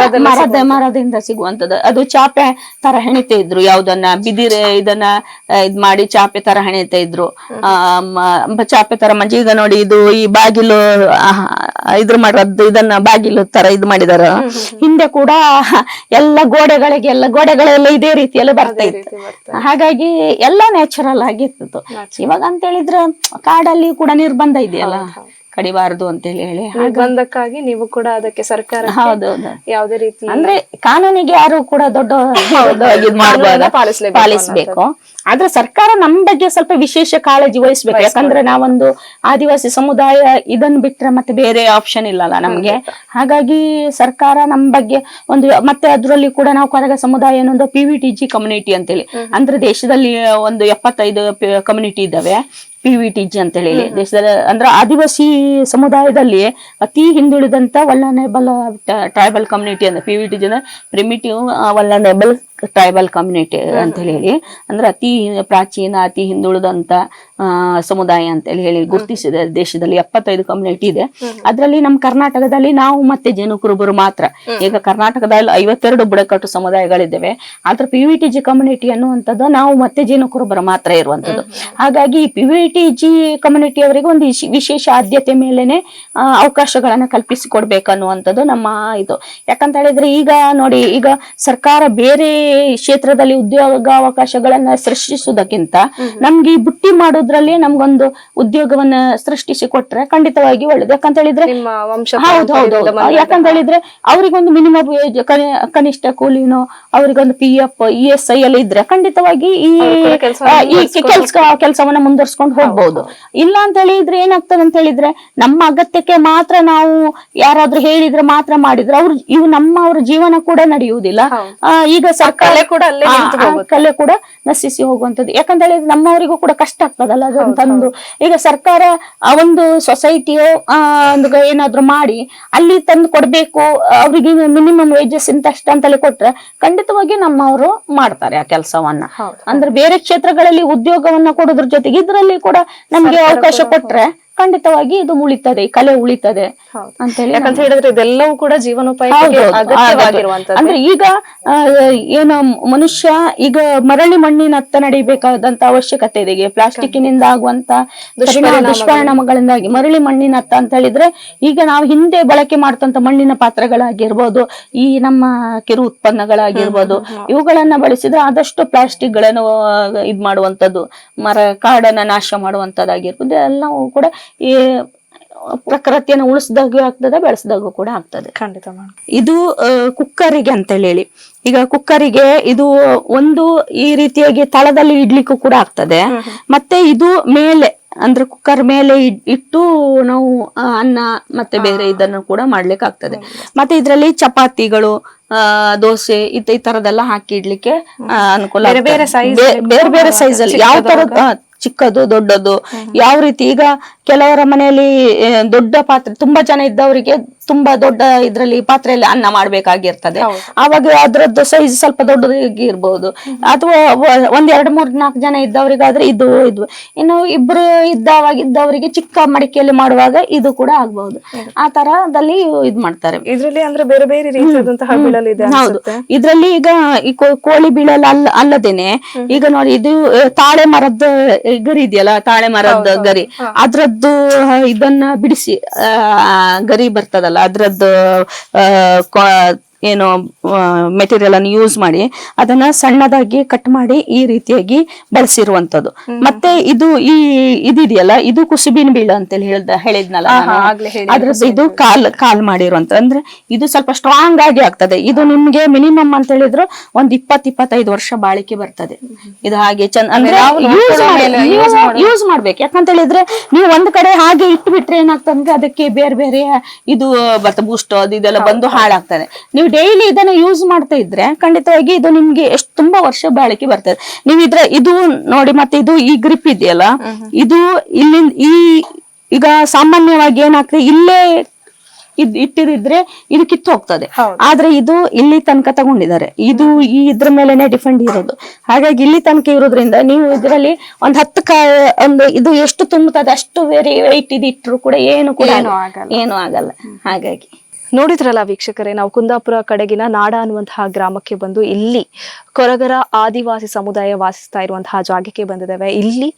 ಮರದಿಂದ ಸಿಗುವಂತದ್ದು. ಅದು ಚಾಪೆ ತರ ಹೆಣಿತಾ ಇದ್ರು, ಯಾವ್ದನ್ನ ಬಿದಿರೆ ಇದನ್ನ ಇದ್ ಮಾಡಿ ಚಾಪೆ ತರ ಹೆಣಿತಾ ಇದ್ರು. ಚಾಪೆ ತರ ಮಂಜಿ. ಈಗ ನೋಡಿ ಇದು ಈ ಬಾಗಿಲು ಇದ್ರ ಮರದ್ದು ಇದನ್ನ ಬಾಗಿಲು ತರ ಇದ್ ಮಾಡಿದಾರ. ಹಿಂದೆ ಕೂಡ ಎಲ್ಲ ಗೋಡೆಗಳೆಲ್ಲ ಇದೇ ರೀತಿಯಲ್ಲಿ ಬರ್ತಾ ಇತ್ತು. ಹಾಗಾಗಿ ಎಲ್ಲ ನ್ಯಾಚುರಲ್ ಆಗಿತ್ತು. ಇವಾಗ ಅಂತ ಹೇಳಿದ್ರೆ ಕಾಡಲ್ಲಿ ಕೂಡ ನಿರ್ಬಂಧ ಇದೆಯಲ್ಲ, ಕಡಿಬಾರದು ಅಂತ ಹೇಳಿ ನಿರ್ಬಂಧಕ್ಕಾಗಿ ನೀವು ಕೂಡ ಅದಕ್ಕೆ ಸರ್ಕಾರ ಯಾವುದೇ ರೀತಿ ಅಂದ್ರೆ ಕಾನೂನಿಗೆ ಯಾರು ಕೂಡ ದೊಡ್ಡ ಪಾಲಿಸ್ಬೇಕು. ಆದ್ರೆ ಸರ್ಕಾರ ನಮ್ ಬಗ್ಗೆ ಸ್ವಲ್ಪ ವಿಶೇಷ ಕಾಳಜಿ ವಹಿಸ್ಬೇಕು. ಯಾಕಂದ್ರೆ ನಾವೊಂದು ಆದಿವಾಸಿ ಸಮುದಾಯ, ಇದನ್ನ ಬಿಟ್ರೆ ಮತ್ತೆ ಬೇರೆ ಆಪ್ಷನ್ ಇಲ್ಲಲ್ಲ ನಮ್ಗೆ. ಹಾಗಾಗಿ ಸರ್ಕಾರ ನಮ್ ಬಗ್ಗೆ ಒಂದು, ಮತ್ತೆ ಅದ್ರಲ್ಲಿ ಕೂಡ ನಾವು ಕೊರಗ ಸಮುದಾಯ ಅನ್ನೊಂದು PVTG ಕಮ್ಯುನಿಟಿ ಅಂತೇಳಿ, ಅಂದ್ರೆ ದೇಶದಲ್ಲಿ ಒಂದು 75 ಕಮ್ಯುನಿಟಿ ಇದ್ದಾವೆ. PVTG ಅಂತ ಹೇಳಿ ದೇಶದಲ್ಲಿ ಅಂದ್ರೆ ಆದಿವಾಸಿ ಸಮುದಾಯದಲ್ಲಿ ಅತಿ ಹಿಂದುಳಿದಂತ ವಲ್ನರೇಬಲ್ ಟ್ರೈಬಲ್ ಕಮ್ಯುನಿಟಿ ಅಂದ್ರೆ PVTG ಅಂದ್ರೆ ಪ್ರಿಮಿಟಿವ್ ವಲ್ನರೇಬಲ್ ಟ್ರೈಬಲ್ ಕಮ್ಯುನಿಟಿ ಅಂತ ಹೇಳಿ, ಅಂದ್ರೆ ಅತಿ ಪ್ರಾಚೀನ ಅತಿ ಹಿಂದುಳಿದಂತ ಸಮುದಾಯ ಅಂತ ಹೇಳಿ ಗುರುತಿಸಿದೆ ದೇಶದಲ್ಲಿ. 75 ಕಮ್ಯುನಿಟಿ ಇದೆ. ಅದರಲ್ಲಿ ನಮ್ಮ ಕರ್ನಾಟಕದಲ್ಲಿ ನಾವು ಮತ್ತೆ ಜೇನು ಕುರುಬರು ಮಾತ್ರ. ಈಗ ಕರ್ನಾಟಕದಲ್ಲಿ 52 ಬುಡಕಟ್ಟು ಸಮುದಾಯಗಳಿದ್ದಾವೆ. ಆದ್ರೆ PVTG ಕಮ್ಯುನಿಟಿ ಅನ್ನುವಂಥದ್ದು ನಾವು ಮತ್ತೆ ಜೇನು ಕುರುಬರು ಮಾತ್ರ ಇರುವಂತದ್ದು. ಹಾಗಾಗಿ PVTG ಕಮ್ಯುನಿಟಿ ಅವರಿಗೆ ಒಂದು ವಿಶೇಷ ಆದ್ಯತೆ ಮೇಲೆನೆ ಅವಕಾಶಗಳನ್ನ ಕಲ್ಪಿಸಿಕೊಡ್ಬೇಕನ್ನುವಂಥದ್ದು ನಮ್ಮ ಇದು. ಯಾಕಂತ ಹೇಳಿದ್ರೆ ಈಗ ನೋಡಿ, ಈಗ ಸರ್ಕಾರ ಬೇರೆ ಕ್ಷೇತ್ರದಲ್ಲಿ ಉದ್ಯೋಗಾವಕಾಶಗಳನ್ನ ಸೃಷ್ಟಿಸುವುದಕ್ಕಿಂತ ನಮ್ಗೆ ಈ ಬುಟ್ಟಿ ಮಾಡೋದ್ರಲ್ಲಿ ನಮ್ಗೊಂದು ಉದ್ಯೋಗವನ್ನ ಸೃಷ್ಟಿಸಿ ಕೊಟ್ರೆ ಖಂಡಿತವಾಗಿ ಒಳ್ಳೇದು. ಯಾಕಂತ ಹೇಳಿದ್ರೆ ಹೌದು, ಯಾಕಂತ ಹೇಳಿದ್ರೆ ಅವ್ರಿಗೊಂದು ಮಿನಿಮಮ್ ವೇಜ್, ಕನಿಷ್ಠ ಕೂಲಿನೋ, ಅವ್ರಿಗೊಂದು PF ESI ಎಲ್ಲ ಇದ್ರೆ ಖಂಡಿತವಾಗಿ ಈ ಕೆಲಸವನ್ನ ಮುಂದುವರ್ಸ್ಕೊಂಡು ಹೋಗ್ಬಹುದು. ಇಲ್ಲ ಅಂತ ಹೇಳಿದ್ರೆ ಏನಾಗ್ತದೆ ಅಂತ ಹೇಳಿದ್ರೆ ನಮ್ಮ ಅಗತ್ಯಕ್ಕೆ ಮಾತ್ರ ನಾವು ಯಾರಾದ್ರೂ ಹೇಳಿದ್ರೆ ಮಾತ್ರ ಮಾಡಿದ್ರೆ ಅವ್ರ ಜೀವನ ಕೂಡ ನಡೆಯುವುದಿಲ್ಲ. ಈಗ ಸರ್ಕಾರ ಕಲೆ ಕೂಡ ನಶಿಸಿ ಹೋಗುವಂತದ್ದು. ಯಾಕಂತ ಹೇಳಿದ್ರೆ ನಮ್ಮವರಿಗೂ ಕೂಡ ಕಷ್ಟ ಆಗ್ತದಲ್ಲ ಅದನ್ನ ತಂದು. ಈಗ ಸರ್ಕಾರ ಒಂದು ಸೊಸೈಟಿಯೋ ಏನಾದ್ರು ಮಾಡಿ ಅಲ್ಲಿ ತಂದು ಕೊಡ್ಬೇಕು, ಅವ್ರಿಗೆ ಮಿನಿಮಮ್ ವೇಜಸ್ ಇಂತಷ್ಟ ಅಂತಲೇ ಕೊಟ್ರೆ ಖಂಡಿತವಾಗಿ ನಮ್ಮವರು ಮಾಡ್ತಾರೆ ಆ ಕೆಲಸವನ್ನ. ಅಂದ್ರೆ ಬೇರೆ ಕ್ಷೇತ್ರಗಳಲ್ಲಿ ಉದ್ಯೋಗವನ್ನ ಕೊಡೋದ್ರ ಜೊತೆಗೆ ಇದರಲ್ಲಿ ಕೂಡ ನಮ್ಗೆ ಅವಕಾಶ ಕೊಟ್ರೆ ಖಂಡಿತವಾಗಿ ಇದು ಉಳಿತದೆ, ಈ ಕಲೆ ಉಳಿತದೆ ಅಂತ ಹೇಳಿ. ಯಾಕಂತ ಹೇಳಿದ್ರೆ ಇದೆಲ್ಲವೂ ಕೂಡ ಜೀವನೋಪಾಯಕ್ಕೆ ಅಗತ್ಯವಾಗಿರುವಂತದ್ದು. ಅಂದ್ರೆ ಈಗ ಏನು ಮನುಷ್ಯ ಈಗ ಮರಳಿ ಮಣ್ಣಿನತ್ತ ನಡಿಬೇಕಾದಂತ ಅವಶ್ಯಕತೆ ಇದೆ. ಈಗ ಪ್ಲಾಸ್ಟಿಕ್ನಿಂದ ಆಗುವಂತ ದುಷ್ಪರಿಣಾಮಗಳಿಂದಾಗಿ ಮರಳಿ ಮಣ್ಣಿನತ್ತ ಅಂತ ಹೇಳಿದ್ರೆ ಈಗ ನಾವು ಹಿಂದೆ ಬಳಕೆ ಮಾಡ್ತಂತ ಮಣ್ಣಿನ ಪಾತ್ರಗಳಾಗಿರ್ಬೋದು, ಈ ನಮ್ಮ ಕಿರು ಉತ್ಪನ್ನಗಳಾಗಿರ್ಬೋದು, ಇವುಗಳನ್ನ ಬಳಸಿದ್ರೆ ಆದಷ್ಟು ಪ್ಲಾಸ್ಟಿಕ್ ಗಳನ್ನು ಇದ್ ಮಾಡುವಂತದ್ದು, ಕಾಡನ್ನ ನಾಶ ಮಾಡುವಂತದ್ದಾಗಿರ್ಬೋದು, ಎಲ್ಲವೂ ಕೂಡ ಈ ಪ್ರಕೃತಿಯನ್ನು ಉಳಿಸಿದಾಗೂ ಆಗ್ತದೆ, ಬೆಳೆಸಿದಾಗೂ ಕೂಡ ಆಗ್ತದೆ. ಖಂಡಿತ. ಇದು ಕುಕ್ಕರಿಗೆ ಅಂತ ಹೇಳಿ, ಈಗ ಕುಕ್ಕರಿಗೆ ಇದು ಒಂದು ಈ ರೀತಿಯಾಗಿ ತಳದಲ್ಲಿ ಇಡ್ಲಿಕ್ಕೂ ಕೂಡ ಆಗ್ತದೆ. ಮತ್ತೆ ಇದು ಮೇಲೆ ಅಂದ್ರೆ ಕುಕ್ಕರ್ ಮೇಲೆ ಇಟ್ಟು ನಾವು ಅನ್ನ ಮತ್ತೆ ಬೇರೆ ಇದನ್ನು ಕೂಡ ಮಾಡ್ಲಿಕ್ಕೆ ಆಗ್ತದೆ. ಮತ್ತೆ ಇದ್ರಲ್ಲಿ ಚಪಾತಿಗಳು, ದೋಸೆ ಈ ತರದೆಲ್ಲ ಹಾಕಿ ಇಡ್ಲಿಕ್ಕೆ ಅನುಕೂಲ. ಬೇರೆ ಬೇರೆ ಸೈಜ್ ಅಲ್ಲಿ ಯಾವ ತರದ, ಚಿಕ್ಕದು ದೊಡ್ಡದು, ಯಾವ ರೀತಿ. ಈಗ ಕೆಲವರ ಮನೆಯಲ್ಲಿ ದೊಡ್ಡ ಪಾತ್ರೆ, ತುಂಬಾ ಜನ ಇದ್ದವರಿಗೆ ತುಂಬಾ ದೊಡ್ಡ ಇದ್ರಲ್ಲಿ ಪಾತ್ರೆಯಲ್ಲಿ ಅನ್ನ ಮಾಡ್ಬೇಕಾಗಿರ್ತದೆ. ಆವಾಗ ಅದ್ರದ್ದು ಸೈಜ್ ಸ್ವಲ್ಪ ದೊಡ್ಡದಾಗಿ ಇರ್ಬಹುದು. ಅಥವಾ 1 2 3 4 ಜನ ಇದ್ದವರಿಗಾದ್ರೆ ಇದು. ಇನ್ನು ಇಬ್ರು ಇದ್ದವರಿಗೆ ಚಿಕ್ಕ ಮಡಿಕೆಯಲ್ಲಿ ಮಾಡುವಾಗ ಇದು ಕೂಡ ಆಗ್ಬಹುದು. ಆ ತರದಲ್ಲಿ ಇದ್ ಮಾಡ್ತಾರೆ. ಇದ್ರಲ್ಲಿ ಅಂದ್ರೆ ಬೇರೆ ಬೇರೆ ರೀತಿಯಾದಂತಹ ಬೀಳಲಿದೆ. ಹೌದು, ಇದ್ರಲ್ಲಿ ಈಗ ಈ ಕೋಳಿ ಬೀಳಲ್ಲ ಅಲ್ಲದೇನೆ ಈಗ ನೋಡಿ, ಇದು ತಾಳೆ ಮರದ ಗರಿ ಇದೆಯಲ್ಲ, ತಾಳೆ ಮರದ ಗರಿ, ಅದ್ರದ್ದು ಇದನ್ನ ಬಿಡಿಸಿ ಗರಿ ಬರ್ತದಲ್ಲ ಅದ್ರದ್ದು ಏನು ಮೆಟೀರಿಯಲ್ ಅನ್ನು ಯೂಸ್ ಮಾಡಿ ಅದನ್ನ ಸಣ್ಣದಾಗಿ ಕಟ್ ಮಾಡಿ ಈ ರೀತಿಯಾಗಿ ಬಳಸಿರುವಂತದ್ದು. ಮತ್ತೆ ಇದು ಇದೆಯಲ್ಲ, ಇದು ಕುಸುಬಿನ ಬೀಳು ಅಂತೇಳಿ ಹೇಳಿದ್ನಲ್ಲ, ಅದ್ರ ಇದು ಕಾಲ್ ಮಾಡಿರುವಂತ. ಅಂದ್ರೆ ಇದು ಸ್ವಲ್ಪ ಸ್ಟ್ರಾಂಗ್ ಆಗಿ ಆಗ್ತದೆ. ಇದು ನಿಮ್ಗೆ ಮಿನಿಮಮ್ ಅಂತ ಹೇಳಿದ್ರು 20-25 ವರ್ಷ ಬಾಳಿಕೆ ಬರ್ತದೆ. ಇದು ಹಾಗೆ ಅಂದ್ರೆ ಯೂಸ್ ಮಾಡ್ಬೇಕು. ಯಾಕಂತ ಹೇಳಿದ್ರೆ ನೀವು ಒಂದ್ ಕಡೆ ಹಾಗೆ ಇಟ್ಟು ಬಿಟ್ರೆ ಏನಾಗ್ತದೆ, ಅದಕ್ಕೆ ಬೇರೆ ಬೇರೆ ಇದು ಬರ್ತದೆ, ಬೂಸ್ಟ್ ಇದೆಲ್ಲ ಬಂದು ಹಾಳಾಗ್ತದೆ. ನೀವು ಡೈಲಿ ಇದನ್ನ ಯೂಸ್ ಮಾಡ್ತಾ ಇದ್ರೆ ಖಂಡಿತವಾಗಿ ಇದು ನಿಮ್ಗೆ ಎಷ್ಟು ತುಂಬಾ ವರ್ಷ ಬಾಳಿಕೆ ಬರ್ತದೆ. ನೀವು ಇದು ನೋಡಿ, ಮತ್ತೆ ಇದು ಈ ಗ್ರಿಪ್ ಇದೆಯಲ್ಲ, ಇದು ಇಲ್ಲಿ ಈಗ ಸಾಮಾನ್ಯವಾಗಿ ಏನಾಗ್ತದೆ, ಇಲ್ಲೇ ಇಟ್ಟಿದ್ರೆ ಇದು ಕಿತ್ತು ಹೋಗ್ತದೆ. ಆದ್ರೆ ಇದು ಇಲ್ಲಿ ತನಕ ತಗೊಂಡಿದ್ದಾರೆ, ಇದು ಇದ್ರ ಮೇಲೆನೆ ಡಿಫೆಂಡ್ ಇರೋದು. ಹಾಗಾಗಿ ಇಲ್ಲಿ ತನಕ ಇರೋದ್ರಿಂದ ನೀವು ಇದರಲ್ಲಿ ಒಂದ್ 10 ಇದು ಎಷ್ಟು ತುಂಬುತ್ತದೆ ಅಷ್ಟು ವೆರಿ ವೆಯ್ಟ್ ಇದು ಇಟ್ಟರು ಕೂಡ ಏನು ಆಗಲ್ಲ. ಹಾಗಾಗಿ ನೋಡಿದ್ರಲ್ಲ ವೀಕ್ಷಕರೇ, ನಾವು ಕುಂದಾಪುರ ಕಡೆಗಿನ ನಾಡ ಅನ್ನುವಂತಹ ಗ್ರಾಮಕ್ಕೆ ಬಂದು ಇಲ್ಲಿ ಕೊರಗರ ಆದಿವಾಸಿ ಸಮುದಾಯ ವಾಸಿಸ್ತಾ ಇರುವಂತಹ ಜಾಗಕ್ಕೆ ಬಂದಿದ್ದೇವೆ. ಇಲ್ಲಿ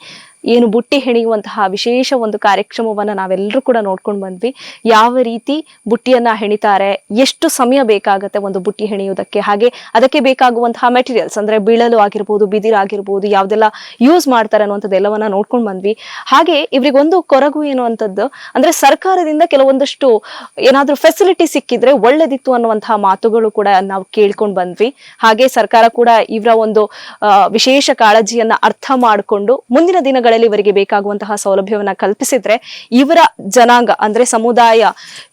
ಏನು ಬುಟ್ಟಿ ಹೆಣೆಯುವಂತಹ ವಿಶೇಷ ಒಂದು ಕಾರ್ಯಕ್ರಮವನ್ನ ನಾವೆಲ್ಲರೂ ಕೂಡ ನೋಡ್ಕೊಂಡು ಬಂದ್ವಿ. ಯಾವ ರೀತಿ ಬುಟ್ಟಿಯನ್ನ ಹೆಣಿತಾರೆ, ಎಷ್ಟು ಸಮಯ ಬೇಕಾಗತ್ತೆ ಒಂದು ಬುಟ್ಟಿ ಹೆಣೆಯುವುದಕ್ಕೆ, ಹಾಗೆ ಅದಕ್ಕೆ ಬೇಕಾಗುವಂತಹ ಮೆಟೀರಿಯಲ್ಸ್ ಅಂದ್ರೆ ಬೀಳಲು ಆಗಿರ್ಬೋದು, ಬಿದಿರಾಗಿರ್ಬೋದು, ಯಾವ್ದೆಲ್ಲ ಯೂಸ್ ಮಾಡ್ತಾರೆ ಅನ್ನುವಂಥದ್ದು ಎಲ್ಲವನ್ನ ನೋಡ್ಕೊಂಡು ಬಂದ್ವಿ. ಹಾಗೆ ಇವ್ರಿಗೊಂದು ಕೊರಗು ಏನು ಅಂತದ್ದು ಅಂದ್ರೆ ಸರ್ಕಾರದಿಂದ ಕೆಲವೊಂದಷ್ಟು ಏನಾದ್ರೂ ಫೆಸಿಲಿಟಿ ಸಿಕ್ಕಿದ್ರೆ ಒಳ್ಳೇದಿತ್ತು ಅನ್ನುವಂತಹ ಮಾತುಗಳು ಕೂಡ ನಾವು ಕೇಳ್ಕೊಂಡು ಬಂದ್ವಿ. ಹಾಗೆ ಸರ್ಕಾರ ಕೂಡ ಇವರ ಒಂದು ವಿಶೇಷ ಕಾಳಜಿಯನ್ನ ಅರ್ಥ ಮಾಡಿಕೊಂಡು ಮುಂದಿನ ದಿನಗಳಲ್ಲಿ ಇವರಿಗೆ ಬೇಕಾಗುವಂತಹ ಸೌಲಭ್ಯವನ್ನ ಕಲ್ಪಿಸಿದ್ರೆ ಇವರ ಜನಾಂಗ ಅಂದ್ರೆ ಸಮುದಾಯ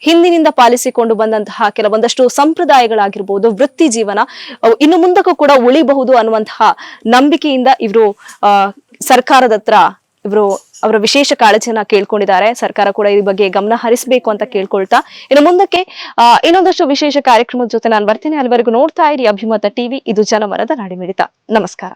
ಹಿಂದಿನಿಂದ ಪಾಲಿಸಿಕೊಂಡು ಬಂದಂತಹ ಕೆಲವೊಂದಷ್ಟು ಸಂಪ್ರದಾಯಗಳಾಗಿರ್ಬೋದು, ವೃತ್ತಿ ಜೀವನ ಇನ್ನು ಮುಂದಕ್ಕೂ ಕೂಡ ಉಳಿಬಹುದು ಅನ್ನುವಂತಹ ನಂಬಿಕೆಯಿಂದ ಇವರು ಸರ್ಕಾರದ ಹತ್ರ ಇವರು ಅವರ ವಿಶೇಷ ಕಾಳಜಿಯನ್ನ ಕೇಳ್ಕೊಂಡಿದ್ದಾರೆ. ಸರ್ಕಾರ ಕೂಡ ಈ ಬಗ್ಗೆ ಗಮನ ಹರಿಸಬೇಕು ಅಂತ ಕೇಳ್ಕೊಳ್ತಾ ಇನ್ನು ಮುಂದಕ್ಕೆ ಇನ್ನೊಂದಷ್ಟು ವಿಶೇಷ ಕಾರ್ಯಕ್ರಮದ ಜೊತೆ ನಾನು ಬರ್ತೀನಿ. ಅಲ್ಲಿವರೆಗೂ ನೋಡ್ತಾ ಇರಿ ಅಭಿಮತ ಟಿವಿ. ಇದು ಜನಮನದ ನಾಡಿಮಿಡಿತ. ನಮಸ್ಕಾರ.